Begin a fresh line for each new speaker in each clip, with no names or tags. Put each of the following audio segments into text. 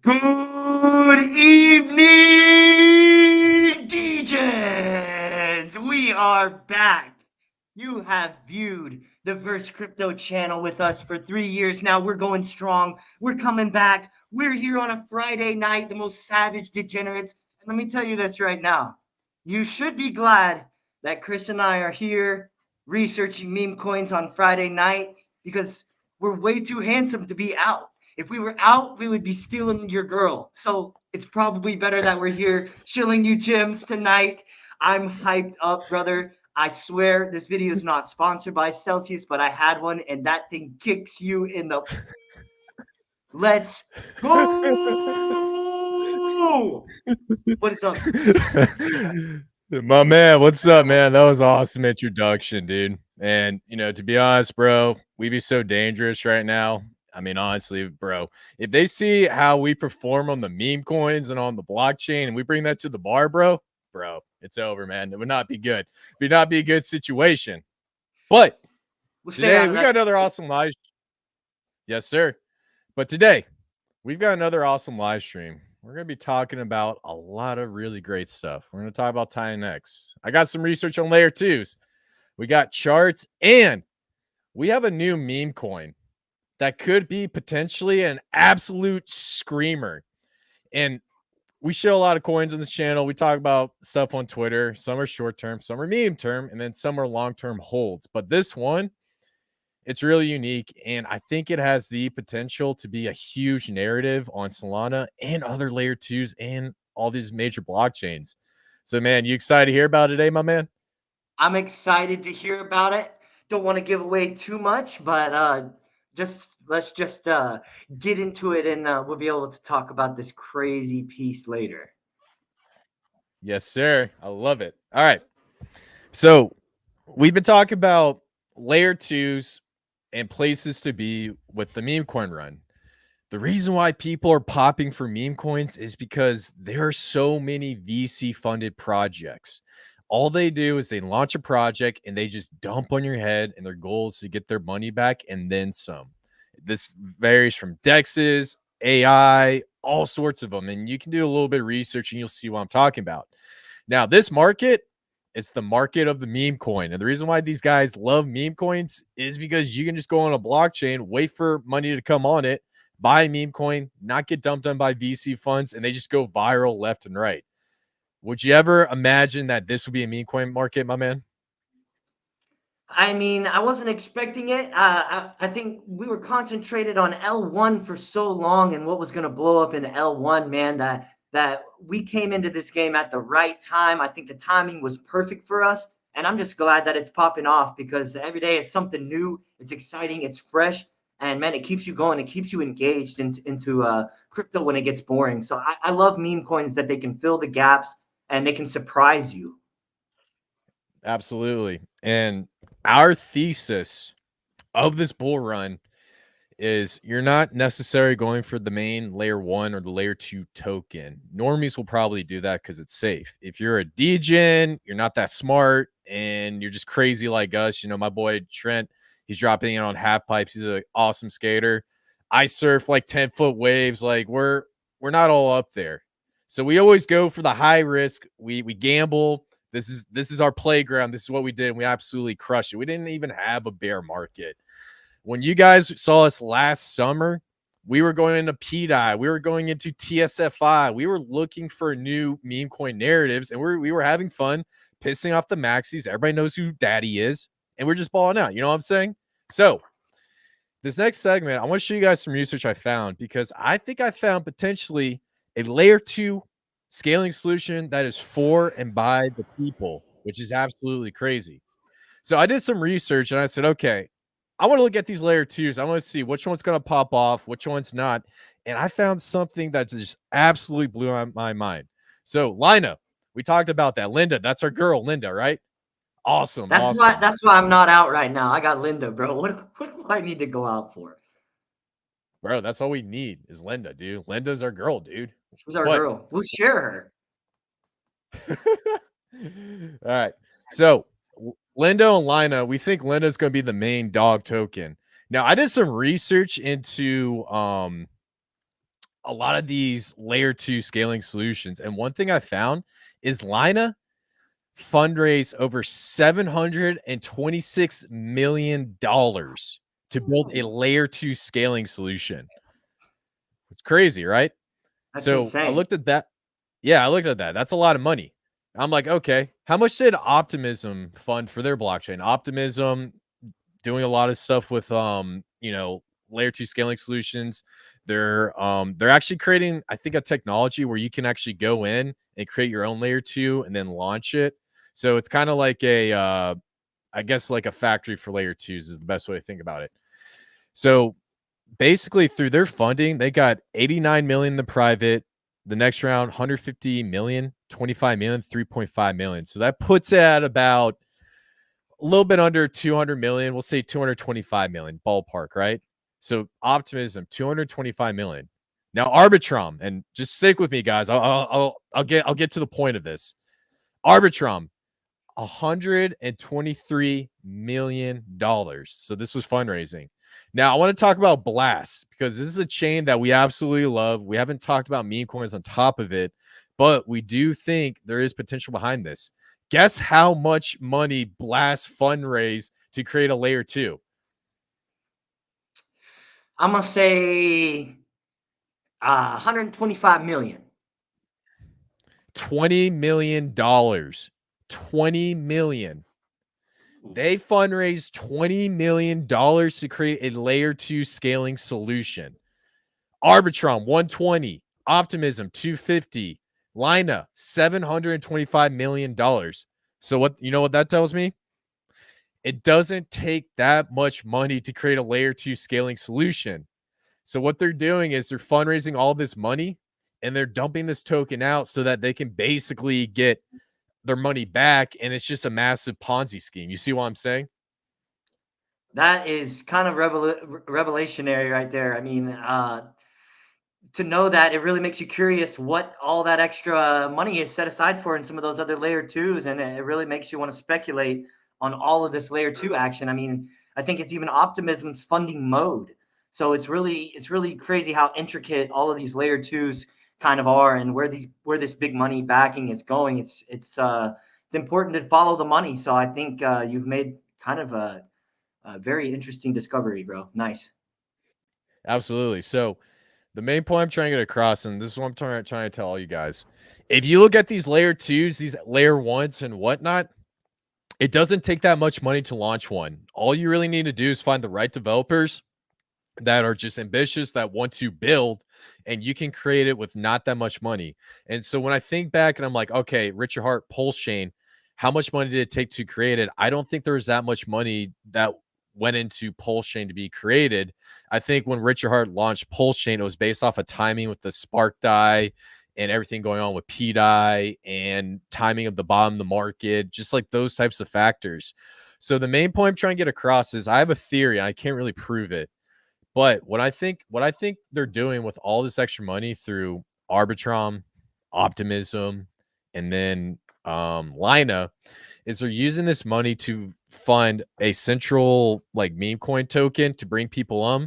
Good evening, DJs! We are back. You have viewed the Verse Crypto channel with us for 3 years now. We're going strong. We're coming back. We're here on a Friday night, the most savage degenerates. And let me tell you this right now. You should be glad that Kris and I are here researching meme coins on Friday night because we're way too handsome to be out. If we were out, we would be stealing your girl. So it's probably better that we're here shilling you gems tonight. I'm hyped up, brother. I swear this video is not sponsored by Celsius, but I had one and that thing kicks you in the. Let's go! What is up, Kris?
My man, what's up, man? That was an awesome introduction, dude. And to be honest, bro, we be so dangerous right now. I mean, honestly, bro, if they see how we perform on the meme coins and on the blockchain and we bring that to the bar, bro, it's over, man. It would not be good. It would not be a good situation. But
We'll stay
today
out of
we
that.
got another awesome live. Yes, sir. But today we've got another awesome live stream. We're going to be talking about a lot of really great stuff. We're going to talk about TitanX. I got some research on layer twos. We got charts, and we have a new meme coin that could be potentially an absolute screamer. And we show a lot of coins on this channel. We talk about stuff on Twitter. Some are short term, some are medium term, and then some are long term holds. But this one, it's really unique, and I think it has the potential to be a huge narrative on Solana and other layer twos and all these major blockchains. So, man, you excited to hear about it today, my man?
I'm excited to hear about it. Don't want to give away too much, but let's just get into it, and we'll be able to talk about this crazy piece later.
Yes, sir. I love it. All right. So, we've been talking about layer twos and places to be with the meme coin run. The reason why people are popping for meme coins is because there are so many VC funded projects. All they do is they launch a project and they just dump on your head, and their goal is to get their money back and then some. This varies from DEXs, AI, all sorts of them. And you can do a little bit of research and you'll see what I'm talking about. Now, this market, it's the market of the meme coin. And the reason why these guys love meme coins is because you can just go on a blockchain, wait for money to come on it, buy a meme coin, not get dumped on by VC funds, and they just go viral left and right. Would you ever imagine that this would be a meme coin market, my man?
I mean, I wasn't expecting it. I think we were concentrated on L1 for so long and what was going to blow up in L1, man, that we came into this game at the right time. I think the timing was perfect for us. And I'm just glad that it's popping off because every day it's something new. It's exciting. It's fresh. And man, it keeps you going. It keeps you engaged into crypto when it gets boring. So I love meme coins that they can fill the gaps and they can surprise you.
Absolutely. And our thesis of this bull run is you're not necessarily going for the main layer one or the layer two token. Normies will probably do that because it's safe. If you're a degen, you're not that smart and you're just crazy like us. My boy Trent, he's dropping in on half pipes. He's an awesome skater. I surf like 10-foot waves. Like we're not all up there. So we always go for the high risk. We gamble. This is our playground. This is what we did, and we absolutely crushed it. We didn't even have a bear market. When you guys saw us last summer, we were going into PDI, we were going into TSFI, we were looking for new meme coin narratives, and we were having fun, pissing off the maxis. Everybody knows who Daddy is, and we're just balling out. You know what I'm saying? So this next segment, I want to show you guys some research I found because I think I found potentially a layer two scaling solution that is for and by the people, which is absolutely crazy. So I did some research and I said, okay, I want to look at these layer twos. I want to see which one's going to pop off, which one's not. And I found something that just absolutely blew my mind. So, Lina, we talked about that. Linda, that's our girl, Linda, right? Awesome.
That's why
Awesome.
that's why I'm not out right now. I got Linda, bro. What do I need to go out for?
Bro, that's all we need is Linda, dude. Linda's our girl, dude.
She's our
But,
girl. We'll share her.
all right. So, Linda and Lina, we think Linda's going to be the main dog token. Now, I did some research into a lot of these layer 2 scaling solutions. And one thing I found is Lina fundraised over $726 million to build a layer 2 scaling solution. It's crazy, right?
That's
So I
insane.
looked at that. Yeah, I looked at that. That's a lot of money. I'm like, okay, how much did Optimism fund for their blockchain? Optimism doing a lot of stuff with layer 2 scaling solutions. They're actually creating, I think, a technology where you can actually go in and create your own layer 2 and then launch it. So it's kind of like a I guess like a factory for layer 2s is the best way to think about it. So basically through their funding, they got 89 million in the private, the next round 150 million, 25 million, 3.5 million. So that puts it at about a little bit under 200 million. We'll say 225 million ballpark, right? So Optimism 225 million. Now Arbitrum, and just stick with me, guys. I'll get to the point of this. Arbitrum, $123 million. So this was fundraising. Now I want to talk about Blast because this is a chain that we absolutely love. We haven't talked about meme coins on top of it, but we do think there is potential behind this. Guess how much money Blast fundraised to create a layer 2?
I'm gonna say 125 million.
$20 million. 20 million. They fundraised $20 million to create a layer 2 scaling solution. Arbitrum 120, Optimism 250, Lina $725 million. So what that tells me? It doesn't take that much money to create a layer 2 scaling solution. So what they're doing is they're fundraising all this money and they're dumping this token out so that they can basically get their money back, and it's just a massive Ponzi scheme. You see what I'm saying?
That is kind of revelationary right there. I mean, to know that, it really makes you curious what all that extra money is set aside for in some of those other layer twos, and it really makes you want to speculate on all of this layer two action. I mean, I think it's even Optimism's funding mode. So it's really crazy how intricate all of these layer twos kind of are, and where this big money backing is going. It's important to follow the money. So I think you've made kind of a very interesting discovery, bro. Nice.
Absolutely. So the main point I'm trying to get across, and this is what I'm trying to tell all you guys. If you look at these layer twos, these layer ones and whatnot, it doesn't take that much money to launch one. All you really need to do is find the right developers that are just ambitious, that want to build, and you can create it with not that much money. And so when I think back and I'm like, okay, Richard Hart, Pulse Chain, how much money did it take to create it? I don't think there was that much money that went into Pulse Chain to be created. I think when Richard Hart launched Pulse Chain, it was based off of timing with the Spark Die and everything going on with P Die and timing of the bottom of the market, just like those types of factors. So the main point I'm trying to get across is I have a theory, and I can't really prove it, but what I think they're doing with all this extra money through Arbitrum, Optimism, and then Lina is they're using this money to fund a central like meme coin token to bring people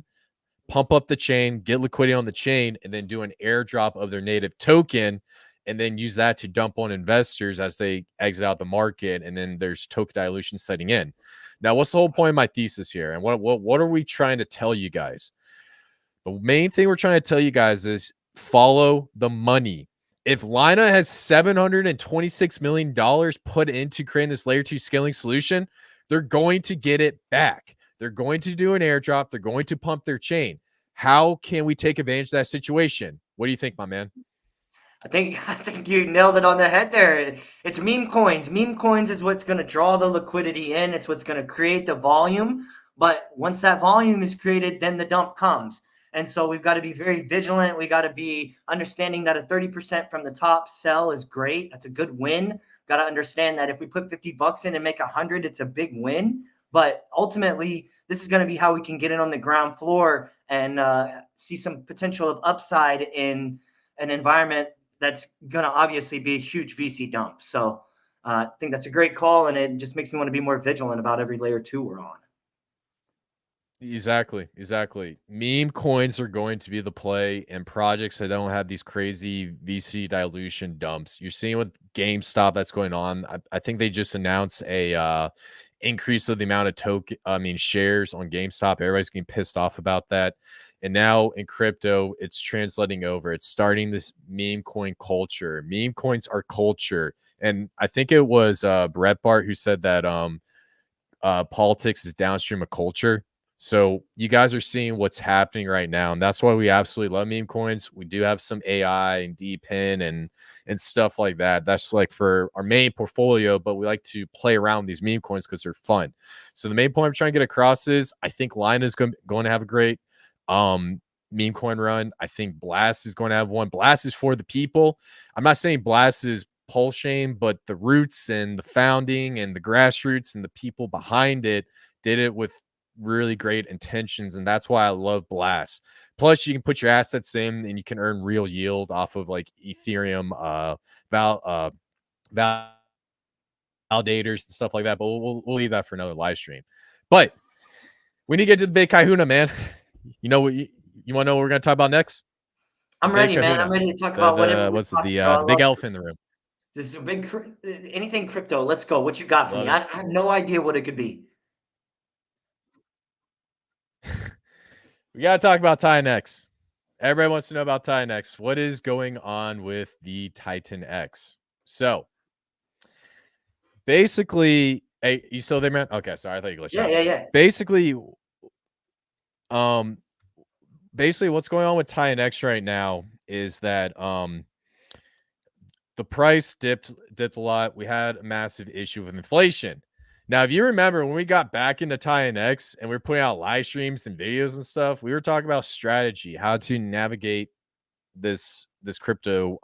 pump up the chain, get liquidity on the chain, and then do an airdrop of their native token, and then use that to dump on investors as they exit out the market, and then there's token dilution setting in. Now, what's the whole point of my thesis here, and what are we trying to tell you guys? The main thing we're trying to tell you guys is follow the money. If Lina has $726 million put into creating this layer 2 scaling solution, they're going to get it back. They're going to do an airdrop. They're going to pump their chain. How can we take advantage of that situation? What do you think, my man?
I think you nailed it on the head there. It's meme coins. Meme coins is what's going to draw the liquidity in. It's what's going to create the volume. But once that volume is created, then the dump comes. And so we've got to be very vigilant. We got to be understanding that a 30% from the top sell is great. That's a good win. Got to understand that if we put 50 bucks in and make 100, it's a big win. But ultimately, this is going to be how we can get in on the ground floor and see some potential of upside in an environment that's going to obviously be a huge VC dump. So I think that's a great call, and it just makes me want to be more vigilant about every layer two we're on.
Exactly. Meme coins are going to be the play, and projects that don't have these crazy VC dilution dumps. You're seeing with GameStop that's going on. I think they just announced a increase of the amount of shares on GameStop. Everybody's getting pissed off about that. And now in crypto, it's translating over. It's starting this meme coin culture. Meme coins are culture. And I think it was Brett Bart who said that politics is downstream of culture. So you guys are seeing what's happening right now, and that's why we absolutely love meme coins. We do have some AI and DPIN and stuff like that. That's like for our main portfolio, but we like to play around these meme coins because they're fun. So the main point I'm trying to get across is I think Lina is going to have a great meme coin run. I think Blast is going to have one. Blast is for the people. I'm not saying Blast is Pole Shame, but the roots and the founding and the grassroots and the people behind it did it with really great intentions, and that's why I love Blast. Plus, you can put your assets in and you can earn real yield off of like Ethereum validators and stuff like that. But we'll leave that for another live stream. But we need to get to the big kahuna, man. You know what you want to know what we're going to talk about next?
I'm ready, man. I'm ready to talk about whatever.
What's the big elephant in the room?
This is a big anything crypto. Let's go. What you got for me? I have no idea what it could be.
We got to talk about TitanX. Everybody wants to know about TitanX. What is going on with the TitanX? So basically, hey, you still there, man? Okay, sorry, I thought you glitched out.
Yeah.
Basically, what's going on with TitanX right now is that the price dipped a lot. We had a massive issue with inflation. Now, if you remember when we got back into TitanX and we were putting out live streams and videos and stuff, we were talking about strategy, how to navigate this crypto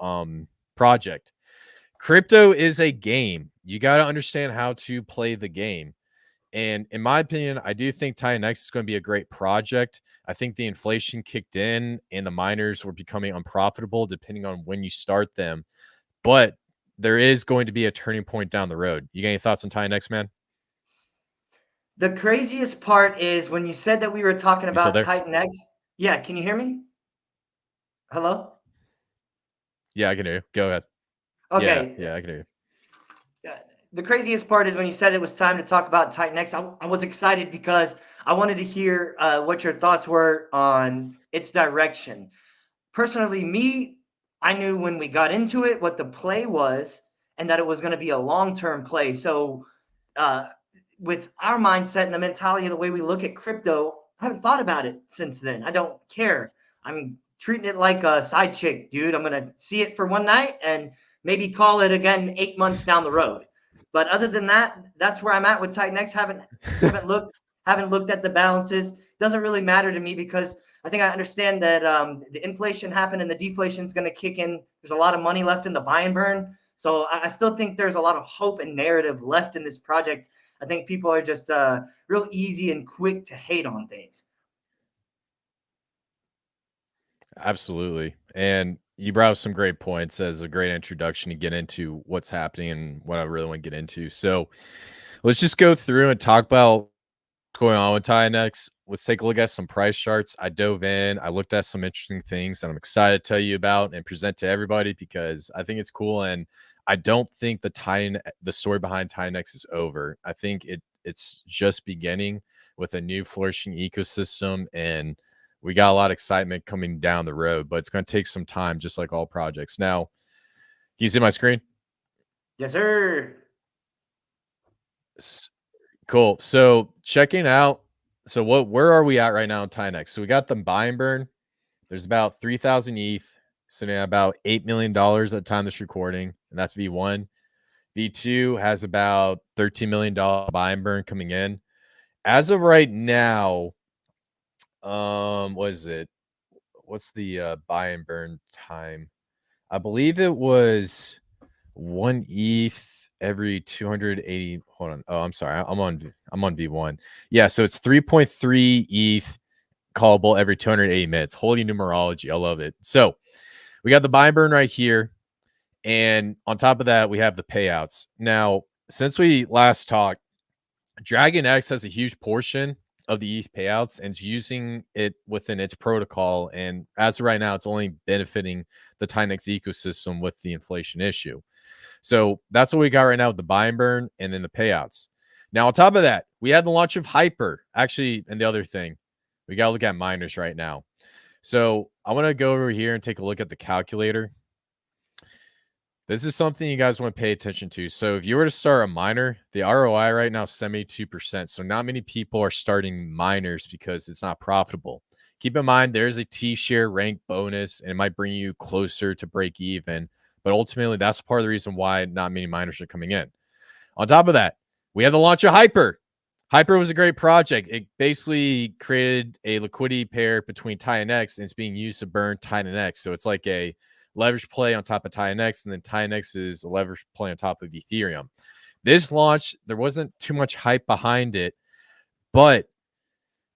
project. Crypto is a game. You got to understand how to play the game. And in my opinion, I do think TitanX is going to be a great project. I think the inflation kicked in and the miners were becoming unprofitable depending on when you start them. But there is going to be a turning point down the road. You got any thoughts on TitanX, man?
The craziest part is when you said that we were talking about TitanX. Yeah, can you hear me? Hello?
Yeah, I can hear you. Go ahead.
Okay.
Yeah, I can hear you.
The craziest part is when you said it was time to talk about TitanX. I was excited because I wanted to hear what your thoughts were on its direction. Personally, I knew when we got into it what the play was and that it was going to be a long-term play. So with our mindset and the mentality of the way we look at crypto, I haven't thought about it since then. I don't care. I'm treating it like a side chick, dude. I'm going to see it for one night and maybe call it again 8 months down the road. But other than that, that's where I'm at with TitanX. Haven't looked at the balances. Doesn't really matter to me because I think I understand that the inflation happened and the deflation is going to kick in. There's a lot of money left in the buy and burn. So I still think there's a lot of hope and narrative left in this project. I think people are just real easy and quick to hate on things.
Absolutely. And you brought up some great points as a great introduction to get into what's happening and what I really want to get into. So let's just go through and talk about what's going on with TitanX. Let's take a look at some price charts. I dove in. I looked at some interesting things that I'm excited to tell you about and present to everybody because I think it's cool. And I don't think the story behind TitanX is over. I think it's just beginning with a new flourishing ecosystem, and we got a lot of excitement coming down the road, but it's going to take some time, just like all projects. Now, can you see my screen?
Yes, sir.
Cool. So checking out. So where are we at right now in TitanX? So we got the buy and burn. There's about 3,000 ETH, sitting at about $8 million at the time of this recording, and that's V1. V2 has about $13 million buy and burn coming in. As of right now, what is it? What's the buy and burn time? I believe it was 1 ETH every 280. Hold on. Oh, I'm sorry. I'm on V1. Yeah, so it's 3.3 ETH callable every 280 minutes. Holy numerology. I love it. So we got the buy and burn right here. And on top of that, we have the payouts. Now, since we last talked, Dragon X has a huge portion of the ETH payouts and it's using it within its protocol. And as of right now, it's only benefiting the TitanX ecosystem with the inflation issue. So that's what we got right now with the buy and burn and then the payouts. Now, on top of that, we had the launch of Hyper. Actually, and the other thing, we got to look at miners right now. So I want to go over here and take a look at the calculator. This is something you guys want to pay attention to. So if you were to start a miner, the ROI right now is 72%. So not many people are starting miners because it's not profitable. Keep in mind, there's a T-share rank bonus, and it might bring you closer to break even. But ultimately, that's part of the reason why not many miners are coming in. On top of that, we had the launch of Hyper. Hyper was a great project. It basically created a liquidity pair between TitanX, and it's being used to burn TitanX. So it's like a leverage play on top of TitanX, and then TitanX is a leverage play on top of Ethereum. This launch, there wasn't too much hype behind it, but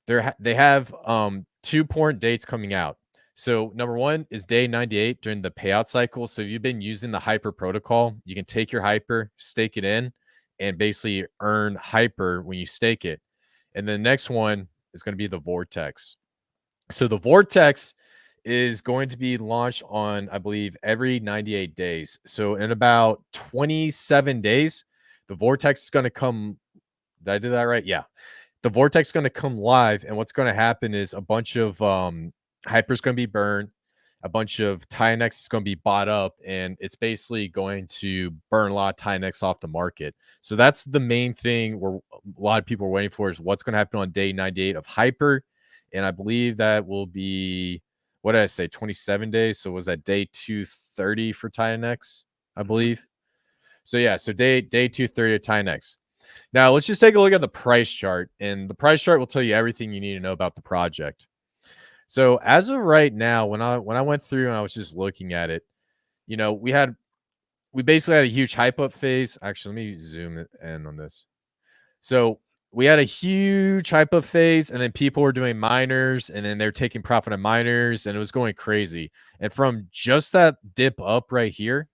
they have 2 important dates coming out. So number one is day 98 during the payout cycle. So if you've been using the Hyper protocol, you can take your Hyper, stake it in, and basically earn Hyper when you stake it. And the next one is going to be the Vortex. So the Vortex is going to be launched on, I believe, every 98 days. So in about 27 days, the Vortex is going to come. Did I do that right? Yeah. The Vortex is going to come live. And what's going to happen is a bunch of Hyper is going to be burned. A bunch of TitanX is going to be bought up, and it's basically going to burn a lot of TitanX off the market. So that's the main thing where a lot of people are waiting for is what's going to happen on day 98 of Hyper. And I believe that will be, what did I say, 27 days? So was that day 230 for TitanX, I believe? So yeah, so day 230 of TitanX. Now let's just take a look at the price chart, and the price chart will tell you everything you need to know about the project. So as of right now, when I went through and I was just looking at it, you know, we basically had a huge hype up phase. Actually, let me zoom in on this. So we had a huge hype up phase, and then people were doing miners, and then they're taking profit on miners, and it was going crazy. And from just that dip up right here,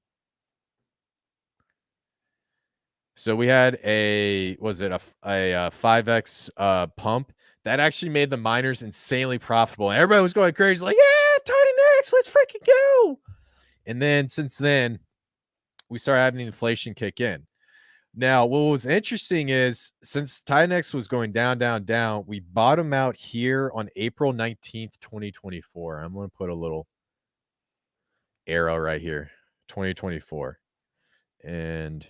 so we had a 5x pump that actually made the miners insanely profitable. And everybody was going crazy, like, yeah, TitanX, let's freaking go. And then since then, we started having the inflation kick in. Now, what was interesting is since TitanX was going down, down, down, we bottomed out here on April 19th, 2024. I'm going to put a little arrow right here, 2024. And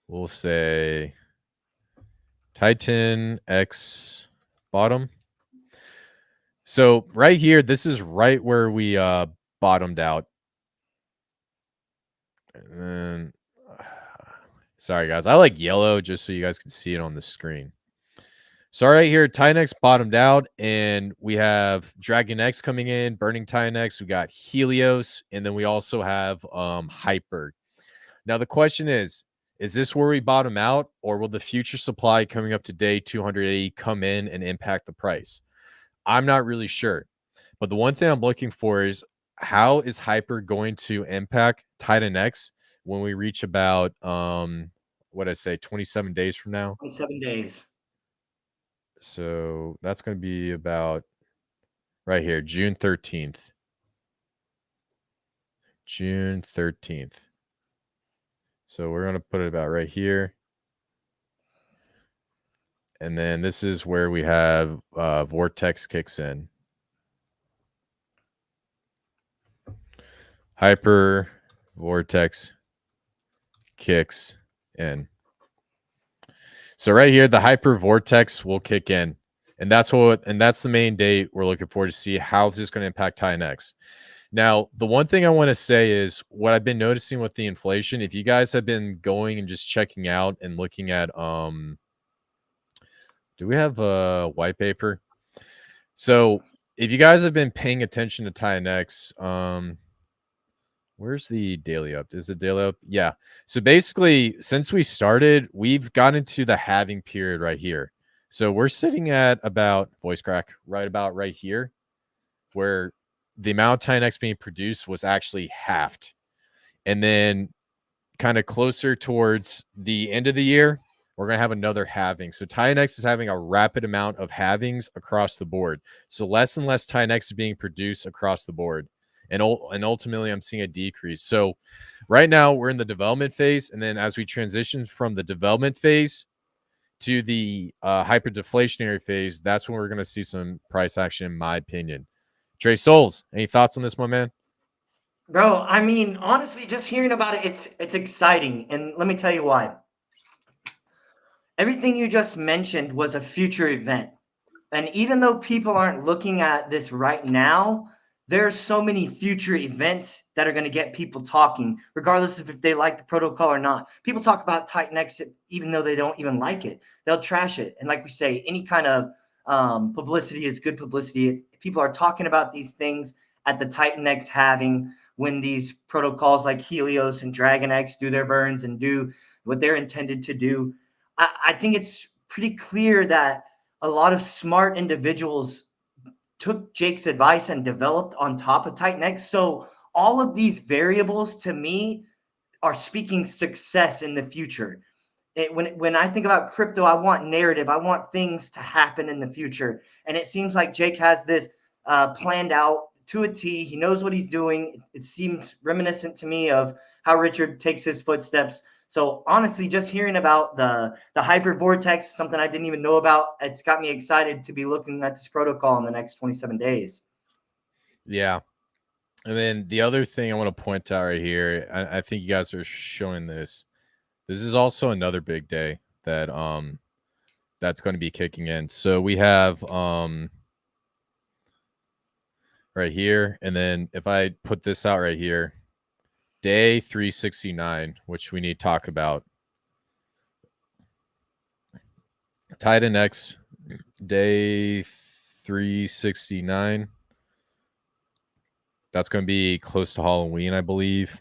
we'll say TitanX bottom. So right here, this is right where we bottomed out. And sorry guys, I like yellow just so you guys can see it on the screen. So right here, TitanX bottomed out, and we have Dragon X coming in, burning TitanX. We got Helios, and then we also have Hyper. Now the question is this where we bottom out, or will the future supply coming up to day 280 come in and impact the price? I'm not really sure. But the one thing I'm looking for is how is Hyper going to impact TitanX when we reach about what I say 27 days from now?
27 days.
So that's going to be about right here, June 13th. June 13th. So we're going to put it about right here. And then this is where we have Vortex kicks in. Hyper Vortex kicks in. So right here, the Hyper Vortex will kick in. And that's the main date we're looking for to see how this is going to impact TitanX. Now, the one thing I want to say is what I've been noticing with the inflation, if you guys have been going and just checking out and looking at do we have a white paper? So if you guys have been paying attention to TitanX, where's the daily up? Is the daily up? Yeah. So basically, since we started, we've gotten to the halving period right here. So we're sitting at about voice crack right here, where the amount of TitanX being produced was actually halved. And then kind of closer towards the end of the year, we're going to have another halving. So TitanX is having a rapid amount of halvings across the board. So less and less TitanX is being produced across the board. And ultimately, I'm seeing a decrease. So right now, we're in the development phase. And then as we transition from the development phase to the hyper-deflationary phase, that's when we're going to see some price action, in my opinion. Trey Souls, any thoughts on this, my man?
Bro, I mean, honestly, just hearing about it, it's exciting. And let me tell you why. Everything you just mentioned was a future event. And even though people aren't looking at this right now, there's so many future events that are going to get people talking, regardless of if they like the protocol or not. People talk about TitanX even though they don't even like it. They'll trash it. And like we say, any kind of publicity is good publicity. People are talking about these things at the TitanX halving when these protocols like Helios and DragonX do their burns and do what they're intended to do. I think it's pretty clear that a lot of smart individuals took Jake's advice and developed on top of TitanX. So all of these variables to me are speaking success in the future. When I think about crypto, I want narrative. I want things to happen in the future. And it seems like Jake has this planned out to a T. He knows what he's doing. It seems reminiscent to me of how Richard takes his footsteps. So honestly, just hearing about the hyper vortex, something I didn't even know about, it's got me excited to be looking at this protocol in the next 27 days.
Yeah. And then the other thing I want to point out right here, I think you guys are showing this. This is also another big day that that's going to be kicking in. So we have right here, and then if I put this out right here, day 369, which we need to talk about. TitanX day 369. That's going to be close to Halloween, I believe.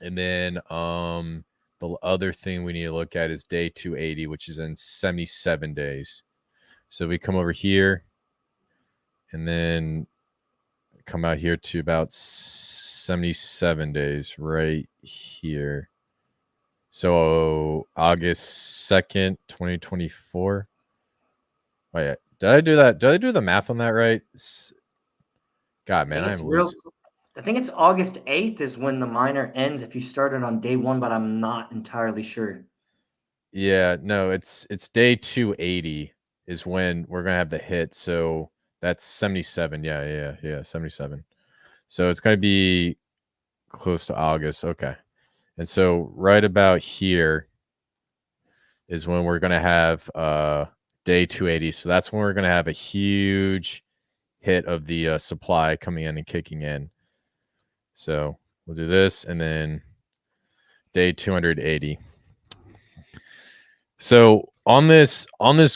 And then the other thing we need to look at is day 280, which is in 77 days. So we come over here and then come out here to about 77 days right here. So August 2nd, 2024. Oh yeah. Did I do that? Did I do the math on that right? God, man, I'm losing.
I think it's August 8th is when the miner ends if you started on day one, but I'm not entirely sure.
Yeah, no, it's day 280 is when we're gonna have the hit. So that's 77. Yeah, 77. So it's gonna be close to August. Okay. And so right about here is when we're gonna have day 280. So that's when we're gonna have a huge hit of the supply coming in and kicking in. So we'll do this and then day 280. So on this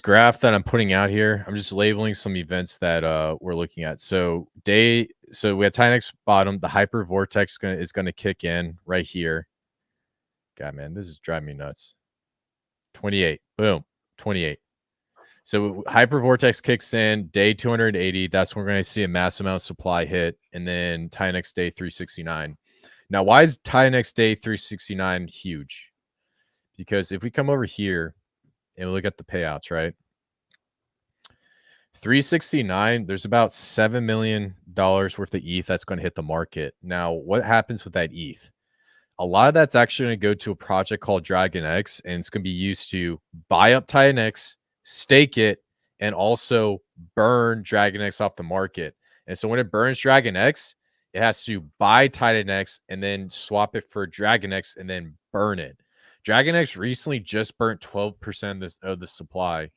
graph that I'm putting out here, I'm just labeling some events that we're looking at. So we have TitanX bottom, the hyper vortex is gonna kick in right here. God, man, this is driving me nuts. 28, boom, 28. So hyper vortex kicks in day 280. That's when we're going to see a massive amount of supply hit, and then TitanX day 369. Now, why is TitanX day 369 huge? Because if we come over here and we look at the payouts, right? 369, there's about $7 million worth of ETH that's going to hit the market. Now, what happens with that ETH? A lot of that's actually going to go to a project called DragonX, and it's going to be used to buy up TitanX, stake it, and also burn DragonX off the market. And so when it burns DragonX, it has to buy TitanX and then swap it for DragonX and then burn it. DragonX recently just burnt 12% of the supply,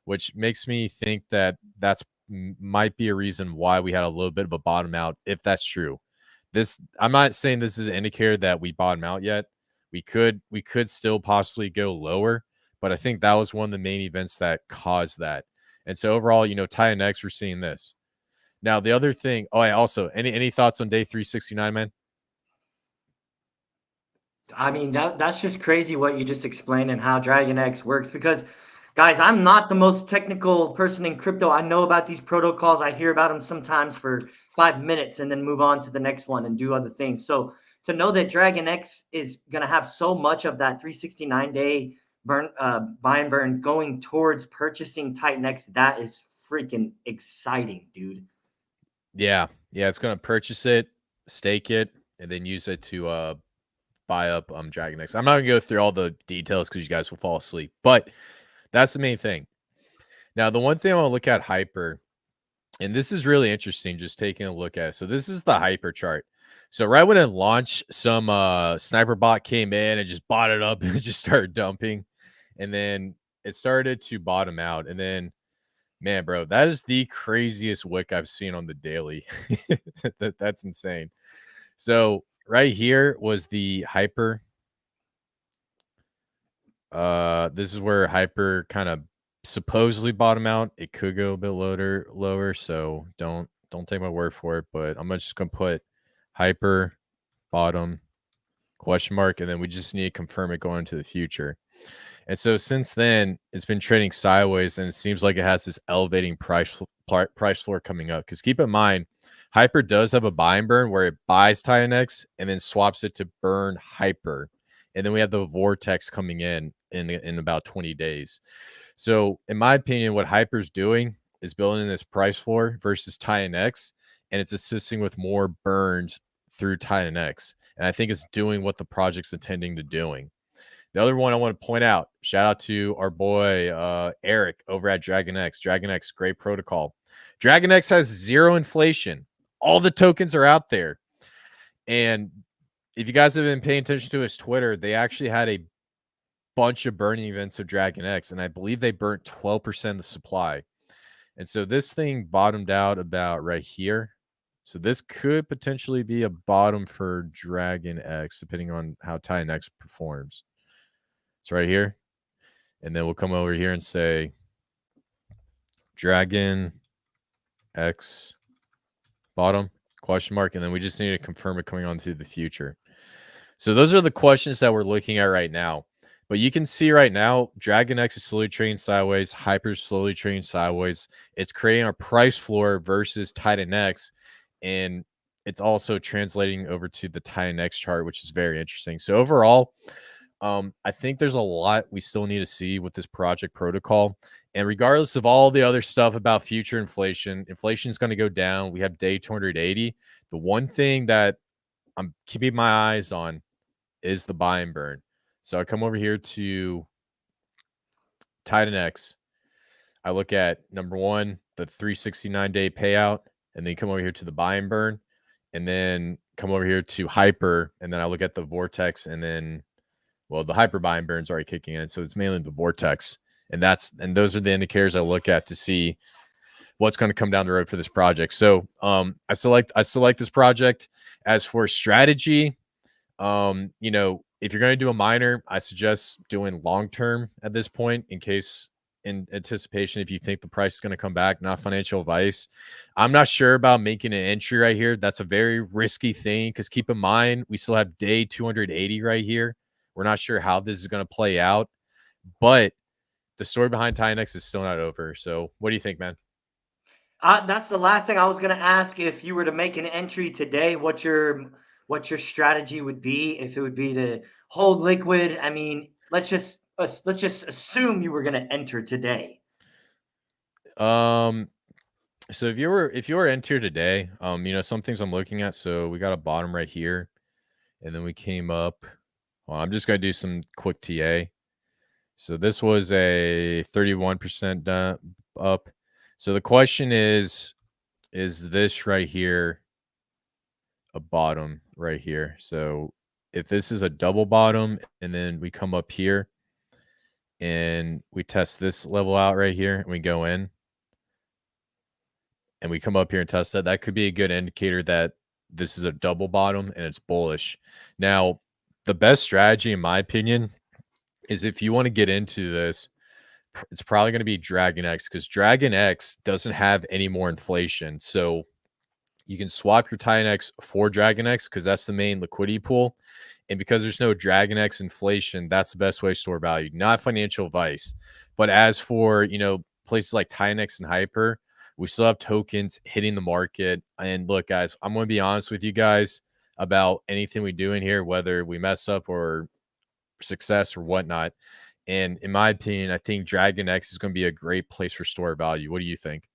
which makes me think that that's might be a reason why we had a little bit of a bottom out, if that's true. I'm not saying this is an indicator that we bottom out yet. We could still possibly go lower, but I think that was one of the main events that caused that. And so overall, TitanX, we're seeing this. Now the other thing, also any thoughts on day 369, man?
I mean, that's just crazy what you just explained and how DragonX works because guys, I'm not the most technical person in crypto. I know about these protocols. I hear about them sometimes for 5 minutes and then move on to the next one and do other things. So to know that DragonX is going to have so much of that 369 day buy and burn going towards purchasing TitanX. That is freaking exciting, dude.
Yeah, it's gonna purchase it, stake it, and then use it to buy up Dragon X. I'm not gonna go through all the details because you guys will fall asleep, but that's the main thing. Now, the one thing I want to look at Hyper, and this is really interesting, just taking a look at it. So this is the Hyper chart. So right when it launched, some sniper bot came in and just bought it up and just started dumping, and then it started to bottom out, and then man, bro, that is the craziest wick I've seen on the daily. That's insane. So right here was the Hyper. This is where Hyper kind of supposedly bottom out. It could go a bit lower, so don't take my word for it. But I'm just gonna put Hyper bottom question mark, and then we just need to confirm it going into the future. And so since then, it's been trading sideways, and it seems like it has this elevating price floor coming up. Because keep in mind, Hyper does have a buy and burn where it buys TitanX and then swaps it to burn Hyper, and then we have the vortex coming in about 20 days. So in my opinion, what Hyper's doing is building this price floor versus TitanX, and it's assisting with more burns through TitanX. And I think it's doing what the project's intending to doing. The other one I want to point out, shout out to our boy Eric over at DragonX. DragonX, great protocol. DragonX has zero inflation. All the tokens are out there. And if you guys have been paying attention to his Twitter, they actually had a bunch of burning events of DragonX, and I believe they burnt 12% of the supply. And so this thing bottomed out about right here. So this could potentially be a bottom for DragonX, depending on how TitanX performs. It's right here. And then we'll come over here and say Dragon X bottom question mark. And then we just need to confirm it coming on through the future. So those are the questions that we're looking at right now. But you can see right now, Dragon X is slowly trading sideways. Hyper's slowly trading sideways. It's creating a price floor versus TitanX. And it's also translating over to the TitanX chart, which is very interesting. So overall, I think there's a lot we still need to see with this project protocol. And regardless of all the other stuff about future inflation is going to go down. We have day 280. The one thing that I'm keeping my eyes on is the buy and burn. So I come over here to TitanX. I look at number one, the 369-day payout, and then come over here to the buy and burn, and then come over here to Hyper, and then I look at the vortex, and then well, the Hyper buy and burn's already kicking in, so it's mainly the vortex, and those are the indicators I look at to see what's going to come down the road for this project. So I still like this project. As for strategy, you know, if you're going to do a miner, I suggest doing long term at this point, in anticipation if you think the price is going to come back, not financial advice. I'm not sure about making an entry right here. That's a very risky thing, because keep in mind, we still have day 280 right here. We're not sure how this is going to play out, but the story behind TitanX is still not over. So what do you think, man?
That's the last thing I was going to ask. If you were to make an entry today, what your strategy would be? If it would be to hold liquid. I mean, let's just assume you were going to enter today.
So if you were enter today, you know, some things I'm looking at. So we got a bottom right here, and then we came up. Well, I'm just going to do some quick TA. So this was a 31% up. So the question is this right here a bottom right here? So if this is a double bottom, and then we come up here and we test this level out right here, and we go in and we come up here and test that, that could be a good indicator that this is a double bottom and it's bullish. Now, the best strategy, in my opinion, is if you want to get into this, it's probably going to be Dragon X, because Dragon X doesn't have any more inflation. So you can swap your TitanX for Dragon X, because that's the main liquidity pool. And because there's no Dragon X inflation, that's the best way to store value. Not financial advice. But as for, you know, places like TitanX and Hyper, we still have tokens hitting the market. And look, guys, I'm going to be honest with you guys about anything we do in here, whether we mess up or success or whatnot. And in my opinion, I think Dragon X is going to be a great place for store value. What do you think?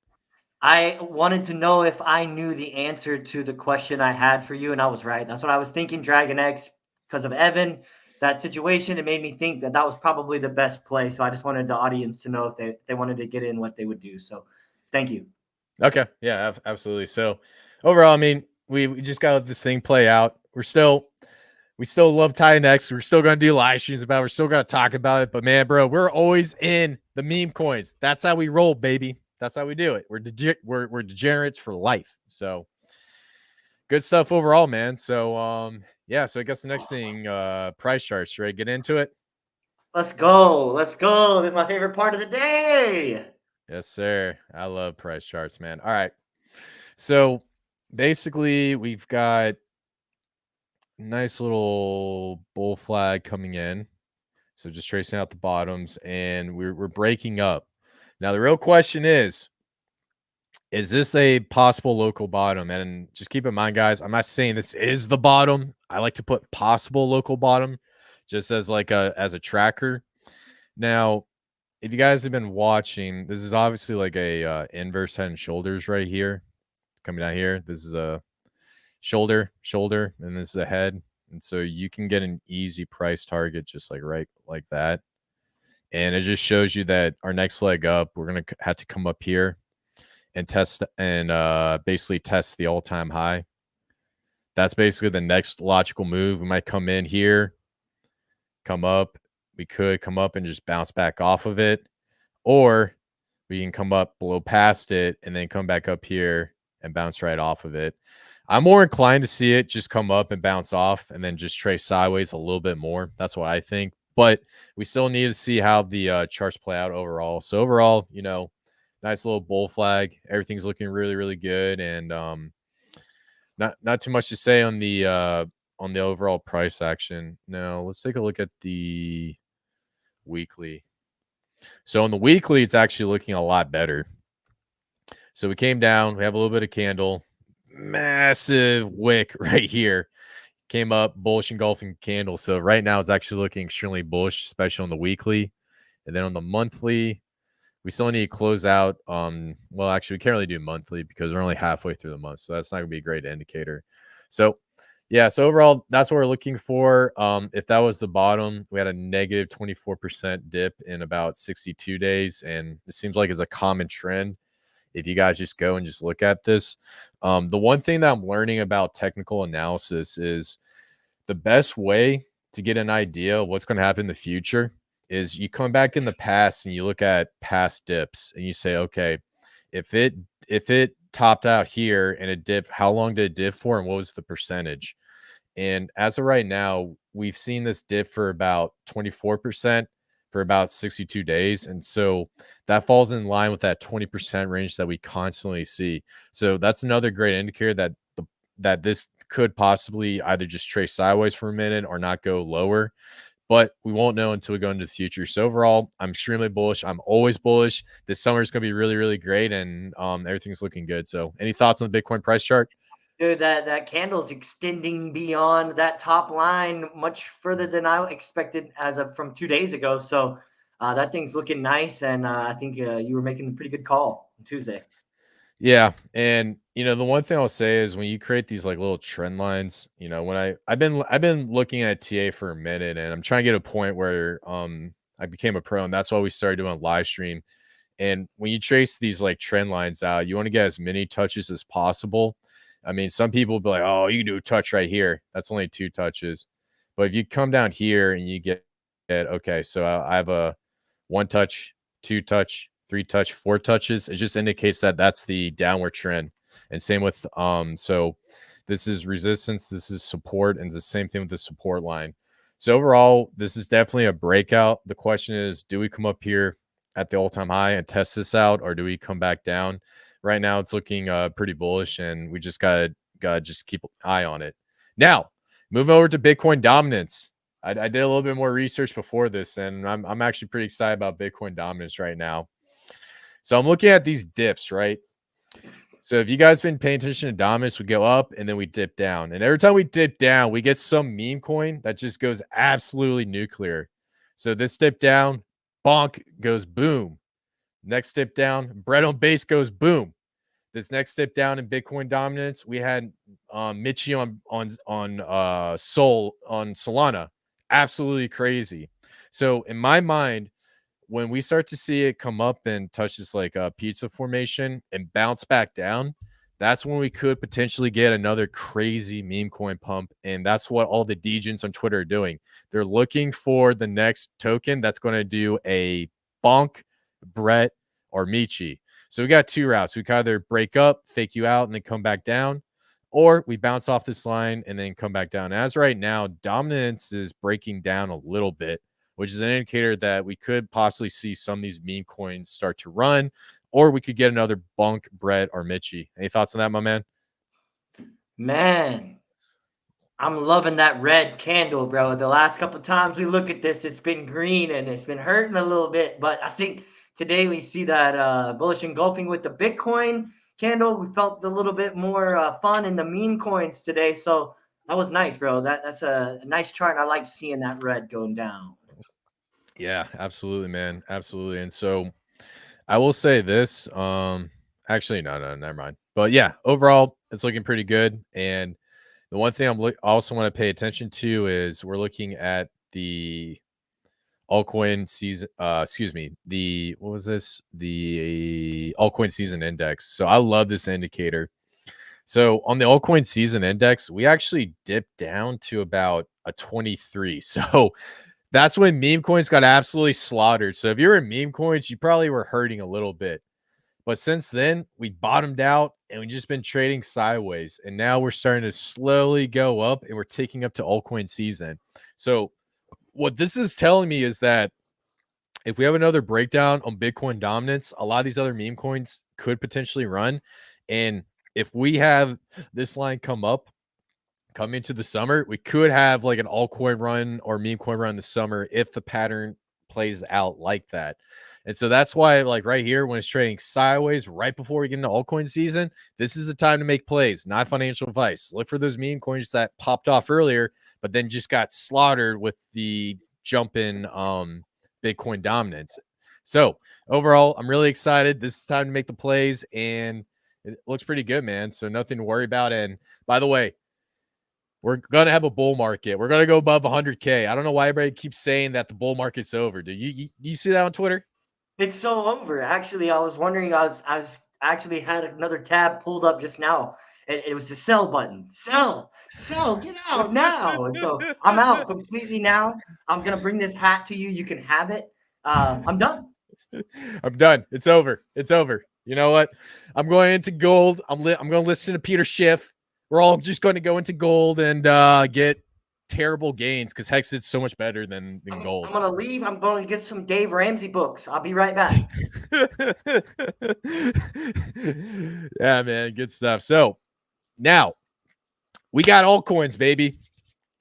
I wanted to know if I knew the answer to the question I had for you, and I was right. That's what I was thinking. Dragon X, because of Evan, that situation, it made me think that that was probably the best play. So I just wanted the audience to know if they wanted to get in, what they would do. So thank you.
Okay. Yeah, absolutely. So overall, I mean, we just got to let this thing play out. We still love TitanX. We're still going to do live streams about it. We're still going to talk about it. But man, bro, we're always in the meme coins. That's how we roll, baby. That's how we do it. We're degenerates for life. So good stuff overall, man. So yeah, so I guess the next thing, price charts, right? Get into it.
Let's go. Let's go. This is my favorite part of the day.
Yes, sir. I love price charts, man. All right. So basically, we've got nice little bull flag coming in. So just tracing out the bottoms, and we're breaking up. Now the real question is this a possible local bottom? And just keep in mind, guys, I'm not saying this is the bottom. I like to put possible local bottom just as like a tracker. Now, if you guys have been watching, this is obviously like a inverse head and shoulders right here. Coming down here. This is a shoulder, and this is a head. And so you can get an easy price target just like right like that. And it just shows you that our next leg up, we're going to have to come up here and test and basically test the all-time high. That's basically the next logical move. We might come in here, come up. We could come up and just bounce back off of it. Or we can come up below past it and then come back up here and bounce right off of it. I'm more inclined to see it just come up and bounce off and then just trace sideways a little bit more. That's what I think. But we still need to see how the charts play out overall. So overall, you know, nice little bull flag. Everything's looking really, really good. And not too much to say on the overall price action. Now, let's take a look at the weekly. So on the weekly, it's actually looking a lot better. So we came down. We have a little bit of candle. Massive wick right here. Came up, bullish engulfing candle. So right now it's actually looking extremely bullish, especially on the weekly. And then on the monthly, we still need to close out. Well, actually, we can't really do monthly because we're only halfway through the month. So that's not going to be a great indicator. So yeah, so overall, that's what we're looking for. If that was the bottom, we had a negative 24% dip in about 62 days. And it seems like it's a common trend. If you guys just go and just look at this, the one thing that I'm learning about technical analysis is the best way to get an idea of what's going to happen in the future is you come back in the past and you look at past dips and you say, okay, if it topped out here and it dipped, how long did it dip for and what was the percentage? And as of right now, we've seen this dip for about 24%. For about 62 days. And so that falls in line with that 20% range that we constantly see. So that's another great indicator that this could possibly either just trace sideways for a minute or not go lower. But we won't know until we go into the future. So overall, I'm extremely bullish. I'm always bullish. This summer is going to be really, really great. And everything's looking good. So any thoughts on the Bitcoin price chart?
Dude, that candle's extending beyond that top line much further than I expected as of from 2 days ago. So that thing's looking nice, and I think you were making a pretty good call on Tuesday.
Yeah, and you know the one thing I'll say is when you create these like little trend lines, you know when I've been looking at TA for a minute, and I'm trying to get a point where I became a pro, and that's why we started doing live stream. And when you trace these like trend lines out, you want to get as many touches as possible. I mean, some people will be like, "Oh, you can do a touch right here. That's only 2 touches." But if you come down here and you get okay, so I have a 1 touch, 2 touch, 3 touch, 4 touches. It just indicates that that's the downward trend. And same with so this is resistance, this is support, and it's the same thing with the support line. So overall, this is definitely a breakout. The question is, do we come up here at the all-time high and test this out, or do we come back down? Right now, it's looking pretty bullish, and we just gotta just keep an eye on it. Now, moving over to Bitcoin dominance. I did a little bit more research before this, and I'm actually pretty excited about Bitcoin dominance right now. So I'm looking at these dips, right? So if you guys been paying attention to dominance, we go up and then we dip down. And every time we dip down, we get some meme coin that just goes absolutely nuclear. So this dip down, bonk goes boom. Next dip down, bread on base goes boom. This next dip down in Bitcoin dominance, we had Michi on Sol on Solana, absolutely crazy. So in my mind, when we start to see it come up and touch this like pizza formation and bounce back down, that's when we could potentially get another crazy meme coin pump. And that's what all the degens on Twitter are doing. They're looking for the next token that's going to do a bonk, Brett, or Michi. So we got two routes. We can either break up, fake you out, and then come back down, or we bounce off this line and then come back down. As right now, dominance is breaking down a little bit, which is an indicator that we could possibly see some of these meme coins start to run, or we could get another Bunk, Brett, or Mitchie. Any thoughts on that, my man?
Man, I'm loving that red candle, bro. The last couple of times we look at this, it's been green and it's been hurting a little bit. But I think today we see that bullish engulfing with the Bitcoin candle. We felt a little bit more fun in the meme coins today. So that was nice, bro. That's a nice chart. I like seeing that red going down.
Yeah, absolutely, man. Absolutely. And so I will say this. Actually, no, never mind. But yeah, overall, it's looking pretty good. And the one thing also want to pay attention to is we're looking at the altcoin season. Excuse me. What was this? The altcoin season index. So I love this indicator. So on the altcoin season index, we actually dipped down to about a 23. So that's when meme coins got absolutely slaughtered. So if you're in meme coins, you probably were hurting a little bit. But since then, we bottomed out and we've just been trading sideways. And now we're starting to slowly go up and we're taking up to altcoin season. So what this is telling me is that if we have another breakdown on Bitcoin dominance, a lot of these other meme coins could potentially run. And if we have this line come into the summer, we could have like an altcoin run or meme coin run this summer if the pattern plays out like that. And so that's why, like right here, when it's trading sideways right before we get into altcoin season, this is the time to make plays, not financial advice. Look for those meme coins that popped off earlier, but then just got slaughtered with the jump in Bitcoin dominance. So overall, I'm really excited. This is time to make the plays, and it looks pretty good, man. So nothing to worry about. And by the way, we're going to have a bull market. We're going to go above 100K. I don't know why everybody keeps saying that the bull market's over. Did you see that on Twitter?
It's so over. Actually, I was wondering. I was actually had another tab pulled up just now. It was the sell button. Sell, get out now. And so I'm out completely now. I'm gonna bring this hat to you. You can have it. I'm done.
I'm done. It's over. It's over. You know what? I'm going into gold. I'm going to listen to Peter Schiff. We're all just going to go into gold and get terrible gains because Hex is so much better than gold.
I'm gonna leave. I'm going to get some Dave Ramsey books. I'll be right back.
Yeah, man, good stuff. So now we got altcoins, baby,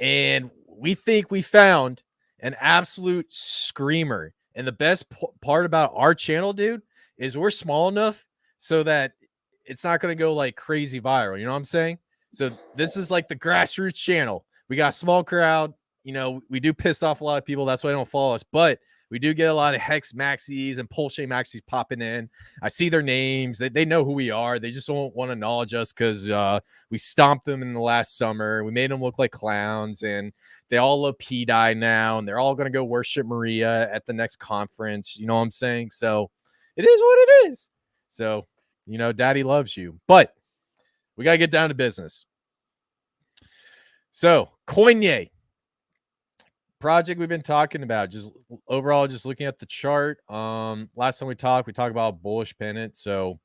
and we think we found an absolute screamer. And the best part about our channel, dude, is we're small enough so that it's not going to go like crazy viral. You know what I'm saying? So this is like the grassroots channel. We got a small crowd. You know, we do piss off a lot of people. That's why they don't follow us. But we do get a lot of Hex Maxis and Pulse Maxis popping in. I see their names. They know who we are. They just don't want to acknowledge us because we stomped them in the last summer. We made them look like clowns. And they all love P-Dye now. And they're all going to go worship Maria at the next conference. You know what I'm saying? So it is what it is. So, you know, daddy loves you. But we got to get down to business. So, Coinye project we've been talking about, just overall, just looking at the chart. Last time we talked about bullish pennant. So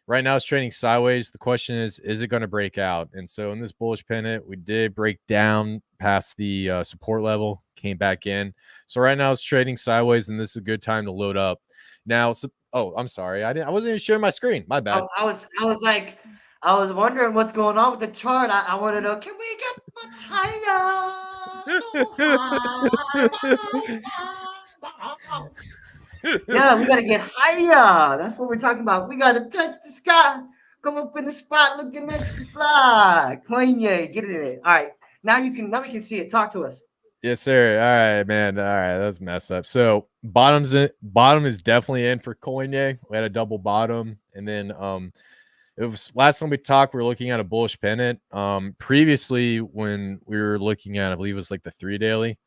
right now it's trading sideways. The question is it going to break out? And so in this bullish pennant, we did break down past the support level, came back in. So right now it's trading sideways, and this is a good time to load up. Now, I'm sorry, I wasn't even sharing my screen. My bad.
I was wondering what's going on with the chart. I want to know, can we get much higher? Yeah, we got to get higher. That's what we're talking about. We got to touch the sky. Come up in the spot looking at the fly. Coinye, get it in it. All right. Now we can see it. Talk to us.
Yes, sir. All right, man. All right, that's messed up. So bottom is definitely in for Kanye. We had a double bottom, and then it was last time we talked, we were looking at a bullish pennant. Previously when we were looking at, I believe it was like the 3 daily.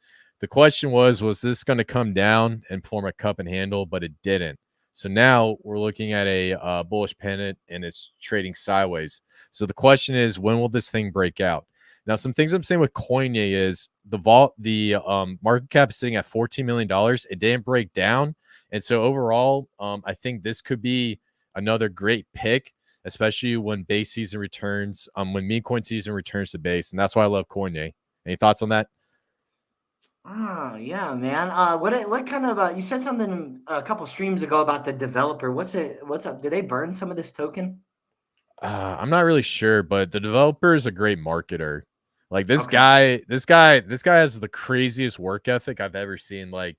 The question was this going to come down and form a cup and handle? But it didn't. So now we're looking at a bullish pennant and it's trading sideways. So the question is, when will this thing break out? Now, some things I'm saying with Kanye is the market cap is sitting at $14 million. It didn't break down. And so overall, I think this could be another great pick, especially when base season returns, when memecoin season returns to base. And that's why I love Kanye. Any thoughts on that?
Oh, yeah, man. What kind of you said something a couple streams ago about the developer. What's up? Did they burn some of this token?
I'm not really sure, but the developer is a great marketer. Like this
Okay.
guy, this guy has the craziest work ethic I've ever seen. Like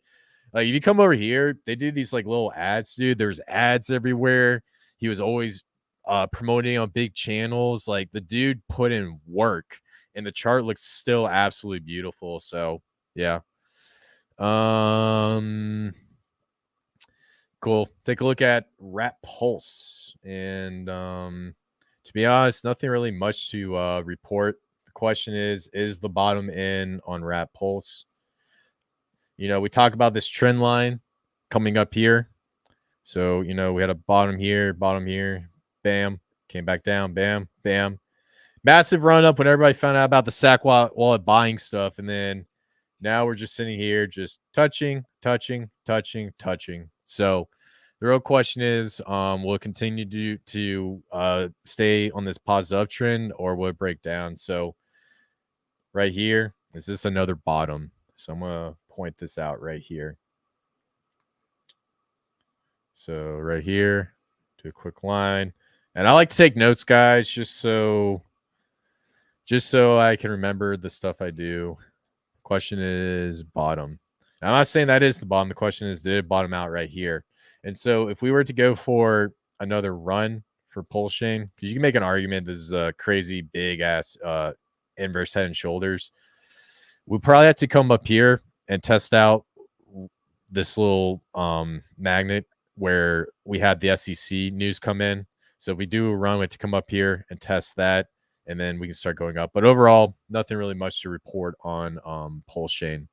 if you come over here, they do these like little ads, dude. There's ads everywhere. He was always promoting on big channels. Like the dude put in work, and the chart looks still absolutely beautiful. So yeah. Um Cool. Take a look at Rat Pulse. And to be honest, nothing really much to report. The question is the bottom in on Rat Pulse? You know, we talk about this trend line coming up here. So, you know, we had a bottom here, bam, came back down, bam, bam. Massive run up when everybody found out about the sack wallet buying stuff. And then now we're just sitting here, just touching. So the real question is, will it continue to stay on this positive uptrend, or will it break down? So right here, is this another bottom? So I'm gonna point this out right here. So right here, do a quick line, and I like to take notes, guys, just so I can remember the stuff I do. Question is bottom. Now, I'm not saying that is the bottom. The question is, did it bottom out right here? And so if we were to go for another run for Pulse Chain, because you can make an argument this is a crazy big ass inverse head and shoulders, we probably have to come up here and test out this little magnet where we had the SEC news come in. So if we do a run, we have to come up here and test that, and then we can start going up. But overall, nothing really much to report on Pulse Chain.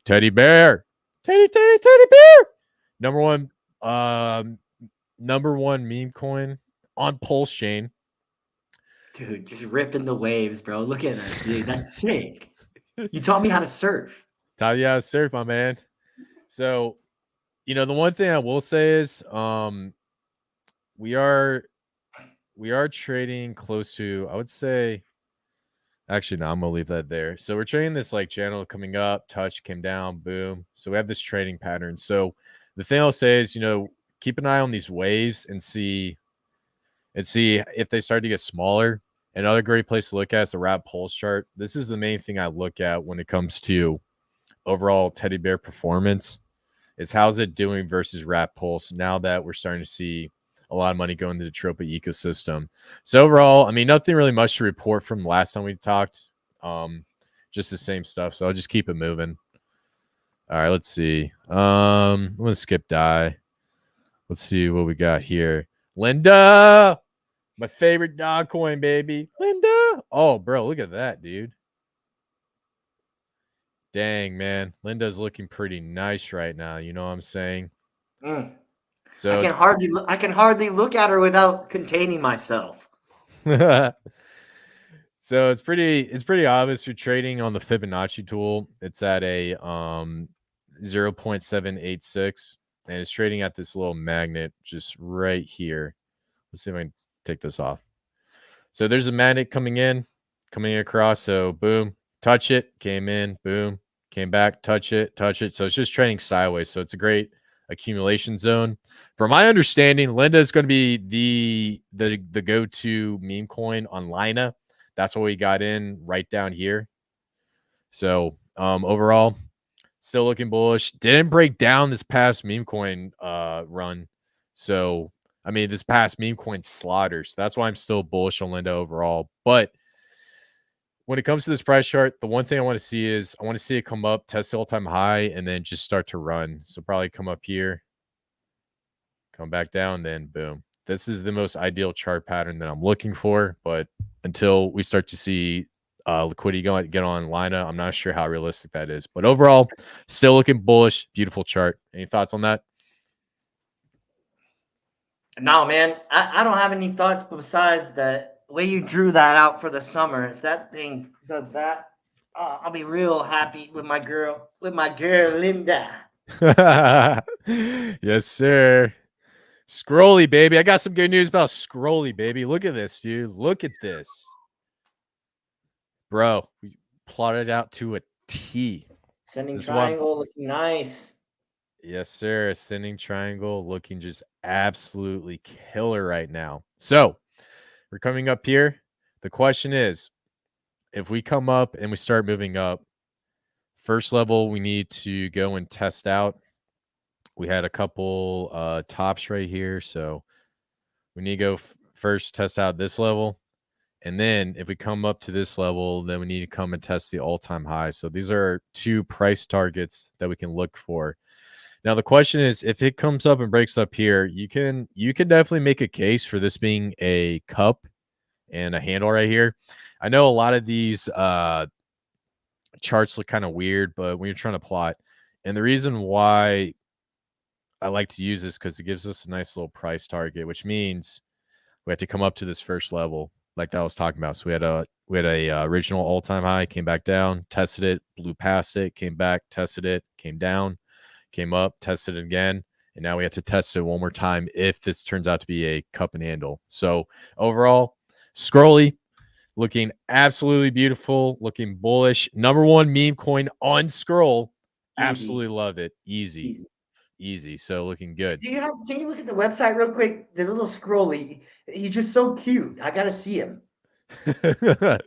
Teddy bear, teddy bear. Number one meme coin on Pulse Chain.
Dude, just ripping the waves, bro. Look at us, dude. That's sick. You taught me how to surf.
Taught you how to surf, my man. So, you know, the one thing I will say is, we are trading close to, I would say, actually, no, I'm gonna leave that there. So we're trading this like channel coming up, touch, came down, boom. So we have this trading pattern. So the thing I'll say is, you know, keep an eye on these waves and see if they start to get smaller. Another great place to look at is the Rat Pulse chart. This is the main thing I look at when it comes to overall teddy bear performance. Is how's it doing versus Rat Pulse now that we're starting to see a lot of money going into the Tropa ecosystem. So overall, I mean, nothing really much to report from the last time we talked. Just the same stuff. So I'll just keep it moving. All right, let's see. I'm gonna skip die. Let's see what we got here. Linda, my favorite dog coin, baby. Linda. Oh, bro, look at that, dude. Dang, man. Linda's looking pretty nice right now. You know what I'm saying?
Mm.
So
I can hardly look at her without containing myself.
so it's pretty obvious you're trading on the Fibonacci tool. It's at a 0.786, and it's trading at this little magnet just right here. Let's see if I can take this off. So there's a magnet coming across. So boom, touch it, came in, boom, came back, touch it. So it's just trading sideways. So it's a great accumulation zone. From my understanding, Linda is going to be the go-to meme coin on Lina. That's what we got in right down here. So overall, still looking bullish. Didn't break down this past meme coin run. So I mean, this past meme coin slaughter. So that's why I'm still bullish on Linda overall. But when it comes to this price chart, the one thing I want to see is I want to see it come up, test the all-time high, and then just start to run. So probably come up here, come back down, then boom. This is the most ideal chart pattern that I'm looking for. But until we start to see liquidity get on Lina, I'm not sure how realistic that is. But overall, still looking bullish. Beautiful chart. Any thoughts on that?
No, man, I don't have any thoughts besides the way you drew that out for the summer. If that thing does that, I'll be real happy with my girl, Linda.
Yes, sir. Scrolly Baby. I got some good news about Scrolly Baby. Look at this, dude. Look at this. Bro, we plotted out to a T.
Sending triangle looking nice.
Yes, sir. Ascending triangle looking just absolutely killer right now. So we're coming up here. The question is, if we come up and we start moving up, first level, we need to go and test out. We had a couple tops right here. So we need to go first test out this level. And then if we come up to this level, then we need to come and test the all-time high. So these are 2 price targets that we can look for. Now the question is, if it comes up and breaks up here, you can definitely make a case for this being a cup and a handle right here. I know a lot of these charts look kind of weird, but when you're trying to plot, and the reason why I like to use this because it gives us a nice little price target, which means we have to come up to this first level like that I was talking about. So we had a original all-time high, came back down, tested it, blew past it, came back, tested it, came down, came up, tested it again, and now we have to test it one more time if this turns out to be a cup and handle. So overall, Scrolly looking absolutely beautiful, looking bullish. Number 1 meme coin on Scroll. Absolutely love it. Easy. So looking good.
Can you look at the website real quick? The little Scrolly, he's just so cute. I gotta see him.
Little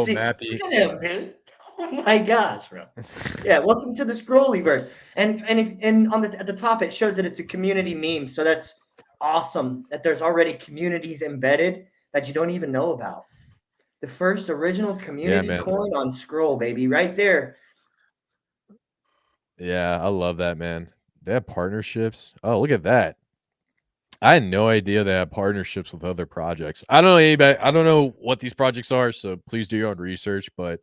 Mappy.
Look at him, dude. Oh my gosh, bro. Yeah, welcome to the Scrollyverse. And at the top it shows that it's a community meme. So that's awesome that there's already communities embedded that you don't even know about. The first original community coin on Scroll, baby, right there.
Yeah, I love that, man. They have partnerships. Oh, look at that. I had no idea they have partnerships with other projects. I don't know anybody. I don't know what these projects are, so please do your own research. But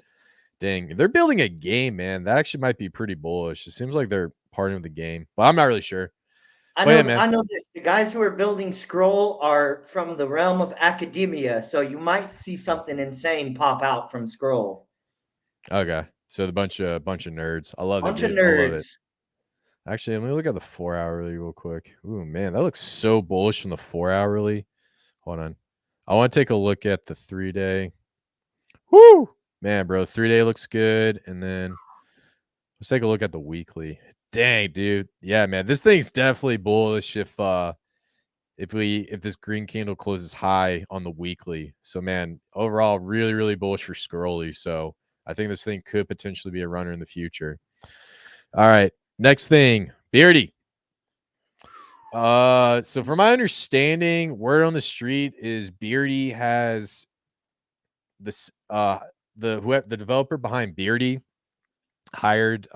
dang, if they're building a game, man, that actually might be pretty bullish. It seems like they're partnering with the game, but I'm not really sure.
I know this. The guys who are building Scroll are from the realm of academia, so you might see something insane pop out from Scroll.
Okay, so the bunch of nerds. I love it.
Bunch of nerds. I love it.
Actually, let me look at the 4-hourly real quick. Ooh, man, that looks so bullish from the 4-hourly. Hold on. I want to take a look at the 3-day. Woo! Man, bro, 3-day looks good. And then let's take a look at the weekly. Dang, dude. Yeah, man, this thing's definitely bullish if this green candle closes high on the weekly. So, man, overall, really, really bullish for Scrolly. So I think this thing could potentially be a runner in the future. All right. Next thing, Beardy. So from my understanding, word on the street is Beardy has this the developer behind Beardy hired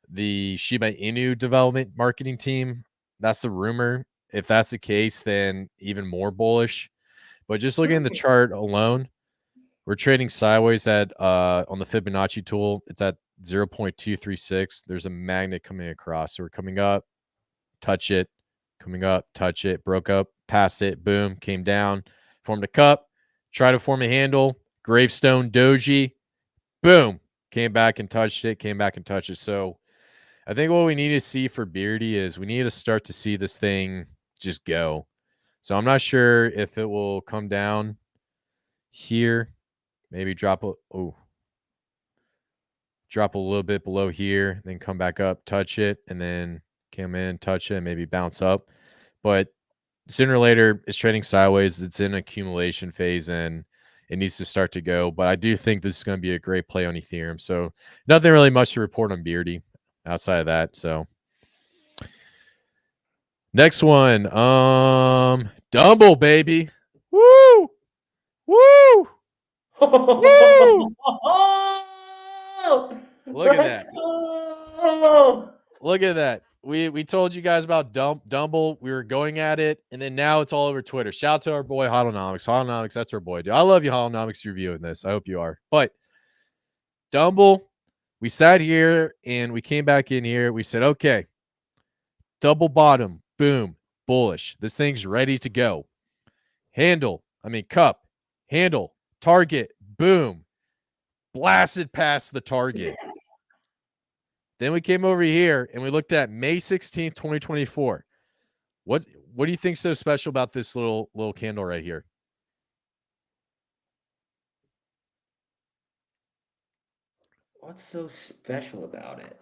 the Shiba Inu development marketing team. That's the rumor. If that's the case, then even more bullish. But just looking at the chart alone, we're trading sideways at on the Fibonacci tool. It's at 0.236. There's a magnet coming across. So we're coming up, touch it, coming up, touch it, broke up, pass it, boom, came down, formed a cup, try to form a handle, gravestone doji, boom, came back and touched it, came back and touched it. So I think what we need to see for Beardy is we need to start to see this thing just go. So I'm not sure if it will come down here, maybe drop a little bit below here, then come back up, touch it, and then come in, touch it, and maybe bounce up. But sooner or later, it's trading sideways. It's in accumulation phase, and it needs to start to go. But I do think this is going to be a great play on Ethereum. So nothing really much to report on Beardy outside of that. So next one, Dumble, baby. Woo! Woo! Look at
Let's
that.
go.
Look at that. We told you guys about Dumble. We were going at it, and then now it's all over Twitter. Shout out to our boy Hodlonomics. Hodlonomics, that's our boy, dude. I love you, Hodlonomics, reviewing this. I hope you are. But Dumble, we sat here and we came back in here. We said, okay, double bottom, boom, bullish. This thing's ready to go. Cup, handle, target, boom, blasted past the target. Then we came over here and we looked at May 16th, 2024. What do you think's so special about this little candle right here?
What's so special about it?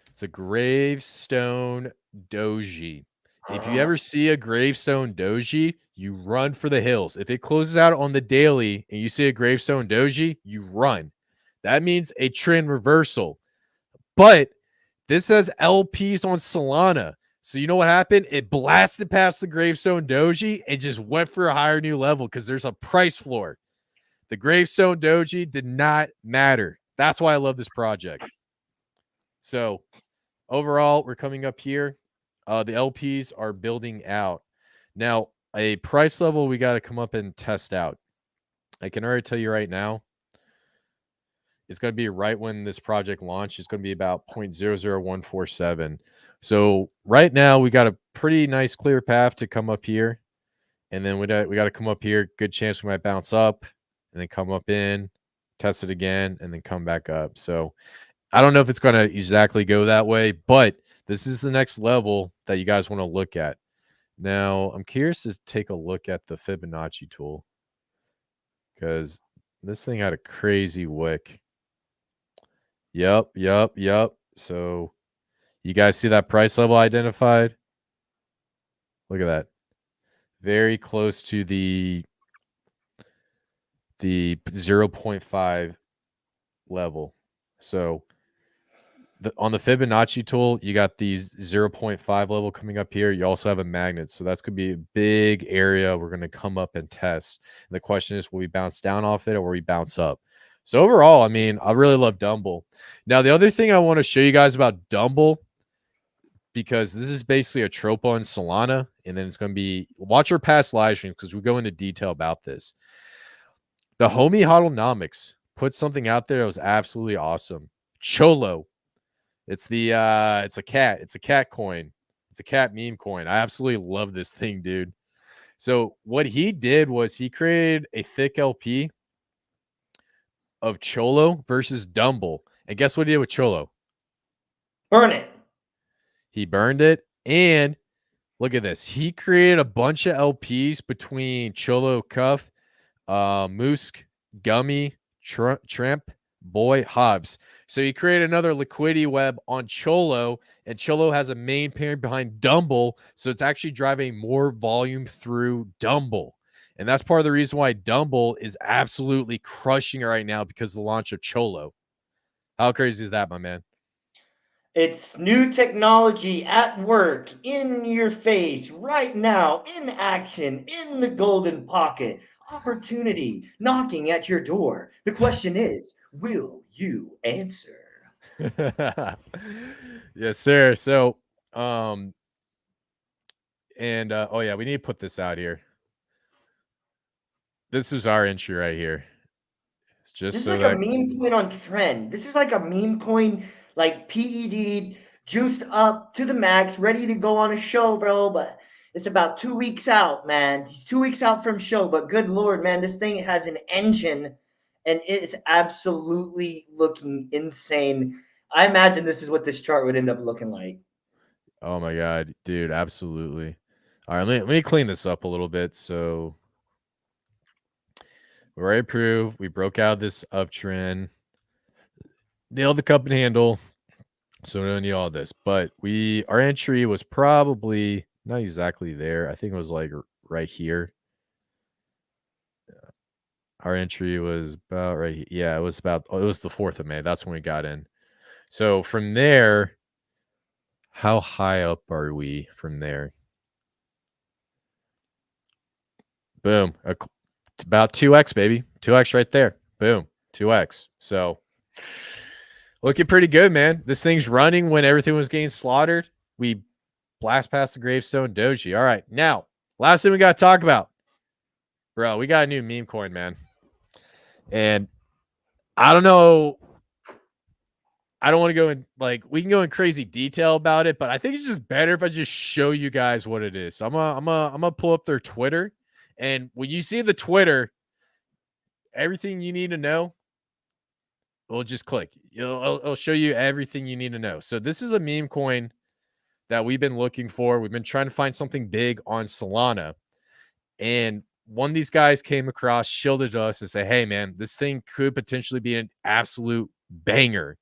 It's a gravestone doji. If you
Oh.
ever see a gravestone doji, you run for the hills. If it closes out on the daily and you see a gravestone doji, you run. That means a trend reversal. But this says LPs on Solana. So you know what happened? It blasted past the gravestone doji and just went for a higher new level because there's a price floor. The gravestone doji did not matter. That's why I love this project. So overall, we're coming up here. The LPs are building out. Now, a price level we got to come up and test out. I can already tell you right now, it's going to be right when this project launches. It's going to be about 0.00147. So right now we got a pretty nice clear path to come up here. And then we got to come up here. Good chance we might bounce up and then come up in, test it again, and then come back up. So I don't know if it's going to exactly go that way, but this is the next level that you guys want to look at. Now, I'm curious to take a look at the Fibonacci tool because this thing had a crazy wick. Yep. So you guys see that price level identified? Look at that. Very close to the 0.5 level. So on the Fibonacci tool, you got these 0.5 level coming up here. You also have a magnet. So that's going to be a big area we're going to come up and test. And the question is, will we bounce down off it or will we bounce up? So overall, I mean, I really love Dumble. Now, the other thing I want to show you guys about Dumble, because this is basically a trope on Solana, and then it's going to be, watch our past live streams because we go into detail about this. The homie Hodlonomics put something out there that was absolutely awesome. CHOLO. It's a cat coin. It's a cat meme coin. I absolutely love this thing, dude. So what he did was he created a thick LP of CHOLO versus Dumble. And guess what he did with CHOLO?
Burn it.
He burned it. And look at this. He created a bunch of LPs between CHOLO Cuff, Moosk, Gummy, Tramp, Boy, Hobbs. So he created another liquidity web on CHOLO, and CHOLO has a main pair behind Dumble, so it's actually driving more volume through Dumble. And that's part of the reason why Dumble is absolutely crushing it right now because of the launch of CHOLO. How crazy is that, my man?
It's new technology at work, in your face, right now, in action, in the golden pocket. Opportunity knocking at your door. The question is, will you answer?
Yes, sir. So, oh yeah, we need to put this out here. This is our entry right here. It's just
This is
so
like a
that
meme coin on trend. This is like a meme coin, like PED, juiced up to the max, ready to go on a show, bro. But it's about 2 weeks out, man. He's 2 weeks out from show, but good lord, man, this thing has an engine, and it is absolutely looking insane. I imagine this is what this chart would end up looking like.
oh my god, dude, absolutely. All right, let me clean this up a little bit. So we already proved we broke out this uptrend, nailed the cup and handle. So we don't need all this, but our entry was probably not exactly there. I think it was like right here. Our entry was about right. Yeah, it was about. Oh, it was the 4th of May. That's when we got in. So from there, how high up are we from there? Boom. It's about 2x, baby. 2x right there. Boom. 2x. So looking pretty good, man. This thing's running when everything was getting slaughtered. We blast past the gravestone doji. All right. Now, last thing we got to talk about. Bro, we got a new meme coin, man. And I don't know. I don't want to go in we can go in crazy detail about it, but I think it's just better if I just show you guys what it is. So I'm gonna pull up their Twitter, and when you see the Twitter, everything you need to know, we'll just click. It'll show you everything you need to know. So this is a meme coin that we've been looking for. We've been trying to find something big on Solana, and one of these guys came across, shielded us, and say, "Hey, man, this thing could potentially be an absolute banger."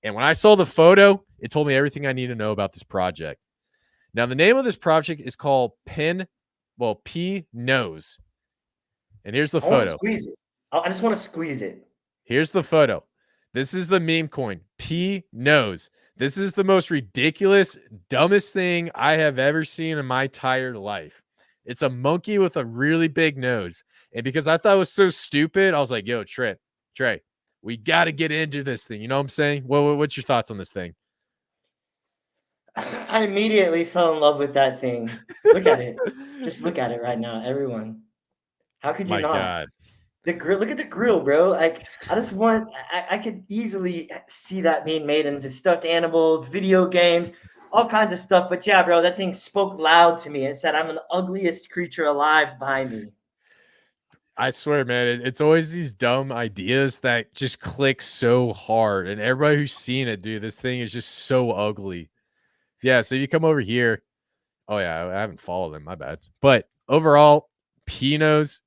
And when I saw the photo, it told me everything I need to know about this project. Now, the name of this project is called Pnose. And here's the photo.
Squeeze it. I just want to squeeze it.
Here's the photo. This is the meme coin, Pnose. This is the most ridiculous, dumbest thing I have ever seen in my entire life. It's a monkey with a really big nose. And because I thought it was so stupid, I was like, yo, Trey, we got to get into this thing. You know what I'm saying? What's your thoughts on this thing?
I immediately fell in love with that thing. Look at it. Just look at it right now, everyone. How could you
My
not?
God.
The grill. Look at the grill, bro. Like, I just want. I could easily see that being made into stuffed animals, video games, all kinds of stuff. But yeah, bro, that thing spoke loud to me and said, "I'm the ugliest creature alive by me."
I swear, man, it's always these dumb ideas that just click so hard. And everybody who's seen it, dude, this thing is just so ugly. Yeah, so you come over here. Oh, yeah, I haven't followed them. My bad. But overall, Pnose,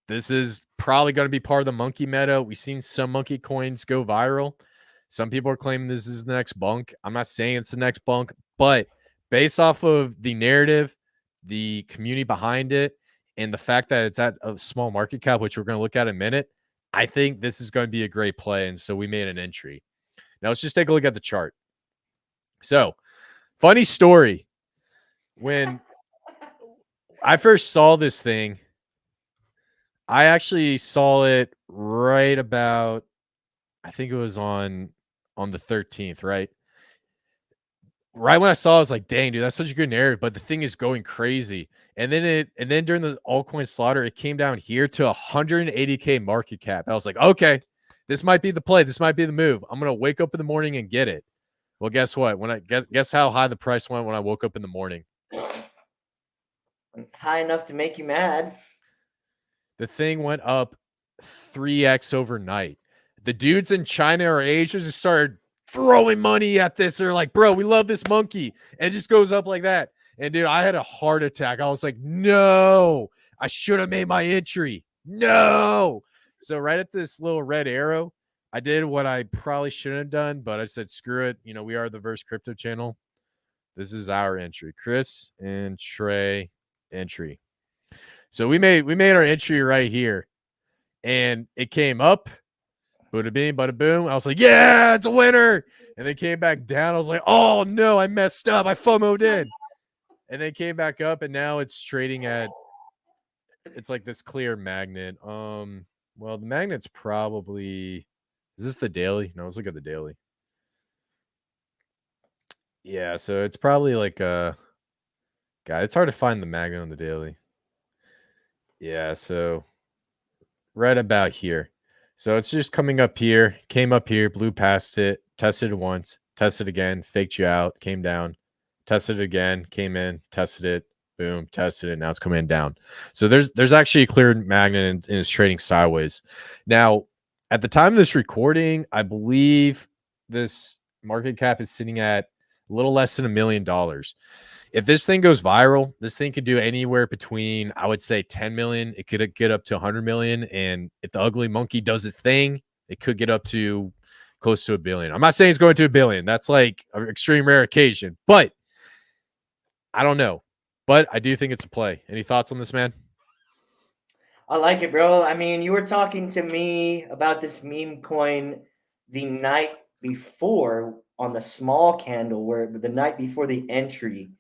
this is probably going to be part of the monkey meta. We've seen some monkey coins go viral. Some people are claiming this is the next bunk. I'm not saying it's the next bunk, but based off of the narrative, the community behind it, and the fact that it's at a small market cap, which we're going to look at in a minute, I think this is going to be a great play. And so we made an entry. Now let's just take a look at the chart. So, funny story. When I first saw this thing, I actually saw it right about, I think it was on the 13th, right? Right when I saw it, I was like, dang, dude, that's such a good narrative, but the thing is going crazy. And then during the altcoin slaughter, it came down here to 180K market cap. I was like, okay, this might be the play. This might be the move. I'm going to wake up in the morning and get it. Well, guess what? When I guess how high the price went when I woke up in the morning.
High enough to make you mad.
The thing went up 3x overnight. The dudes in China or Asia just started throwing money at this. They're like, bro, we love this monkey. And it just goes up like that. And dude, I had a heart attack. I was like, no, I should have made my entry. No. So right at this little red arrow, I did what I probably shouldn't have done, but I said, screw it. You know, we are the Verse Crypto channel. This is our entry. Kris and Trey entry. So we made our entry right here. And it came up. Bada bing, bada boom. I was like, yeah, it's a winner. And then came back down. I was like, oh no, I messed up. I FOMO'd in. And then came back up, and now it's trading at, it's like this clear magnet. Well, the magnet's probably, is this the daily? No, let's look at the daily. Yeah, so it's probably like God, it's hard to find the magnet on the daily. Yeah, so right about here. So it's just coming up here, came up here, blew past it, tested it once, tested again, faked you out, came down, tested it again, came in, tested it, boom, tested it. Now it's coming down. So there's actually a clear magnet and it's trading sideways. Now, at the time of this recording, I believe this market cap is sitting at a little less than $1 million. If this thing goes viral, this thing could do anywhere between, I would say, 10 million. It could get up to 100 million. And if the ugly monkey does its thing, it could get up to close to $1 billion. I'm not saying it's going to $1 billion. That's like an extreme rare occasion, but I don't know. But I do think it's a play. Any thoughts on this, man?
I like it, bro. I mean, you were talking to me about this meme coin the night before on the small candle, where the night before the entry.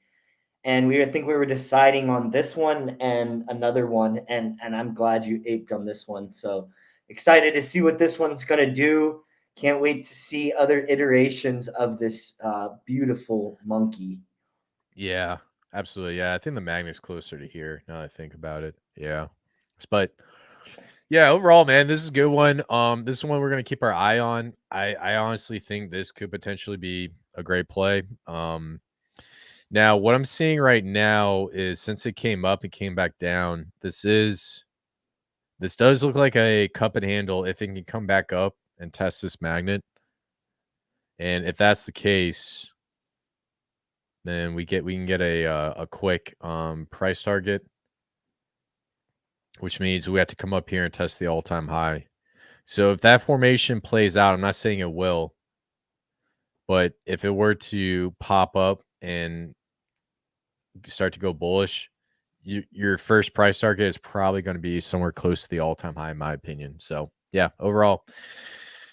and I think we were deciding on this one and another one, and I'm glad you aped on this one. So excited to see what this one's gonna do. Can't wait to see other iterations of this beautiful monkey.
Yeah, absolutely. Yeah, I think the magnet's closer to here now that I think about it. Yeah. But yeah, overall, man, this is a good one. This is one we're gonna keep our eye on. I honestly think this could potentially be a great play. Now what I'm seeing right now is since it came up and came back down, this does look like a cup and handle if it can come back up and test this magnet. And if that's the case, then we can get a quick price target, which means we have to come up here and test the all-time high. So if that formation plays out, I'm not saying it will, but if it were to pop up and start to go bullish, your first price target is probably going to be somewhere close to the all-time high, in my opinion. So yeah, overall,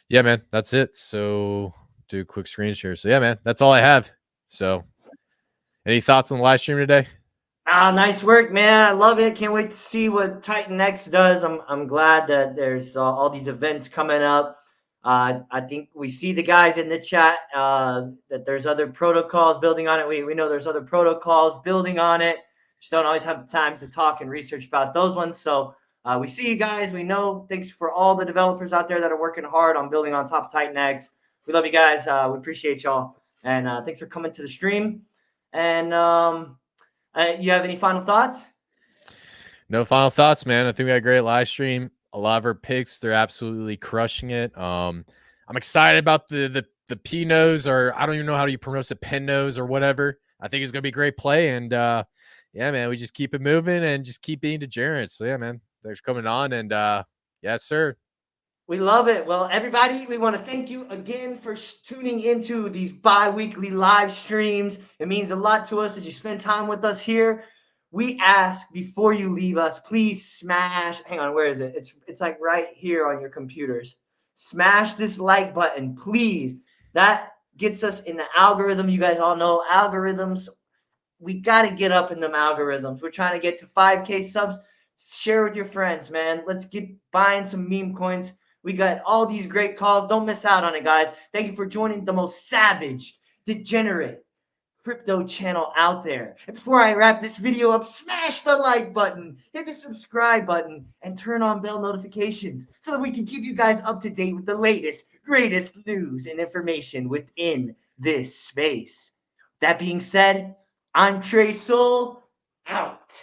yeah, man, that's it. So do a quick screen share. So yeah, man, that's all I have. So any thoughts on the live stream today?
Nice work, man. I love it. Can't wait to see what TitanX does. I'm glad that there's all these events coming up. I think we see the guys in the chat that there's other protocols building on it. We know there's other protocols building on it. Just don't always have the time to talk and research about those ones. So we see you guys. We know. Thanks for all the developers out there that are working hard on building on top of TitanX. We love you guys. We appreciate y'all. And thanks for coming to the stream. And you have any final thoughts?
No final thoughts, man. I think we had a great live stream. A lot of our picks, they're absolutely crushing it. I'm excited about the Pnose, or I don't even know how you pronounce it, Pnose or whatever. I think it's gonna be a great play. And yeah, man, we just keep it moving and just keep being degenerates. So yeah, man, thanks for coming on. And yes, sir.
We love it. Well, everybody, we want to thank you again for tuning into these bi-weekly live streams. It means a lot to us as you spend time with us here. We ask before you leave us, please smash. Hang on, where is it? It's like right here on your computers. Smash this like button, please. That gets us in the algorithm. You guys all know algorithms. We got to get up in them algorithms. We're trying to get to 5K subs. Share with your friends, man. Let's get buying some meme coins. We got all these great calls. Don't miss out on it, guys. Thank you for joining the most savage, degenerate crypto channel out there. And before I wrap this video up, smash the like button, hit the subscribe button, and turn on bell notifications so that we can keep you guys up to date with the latest, greatest news and information within this space. That being said, I'm Trey Soul, out.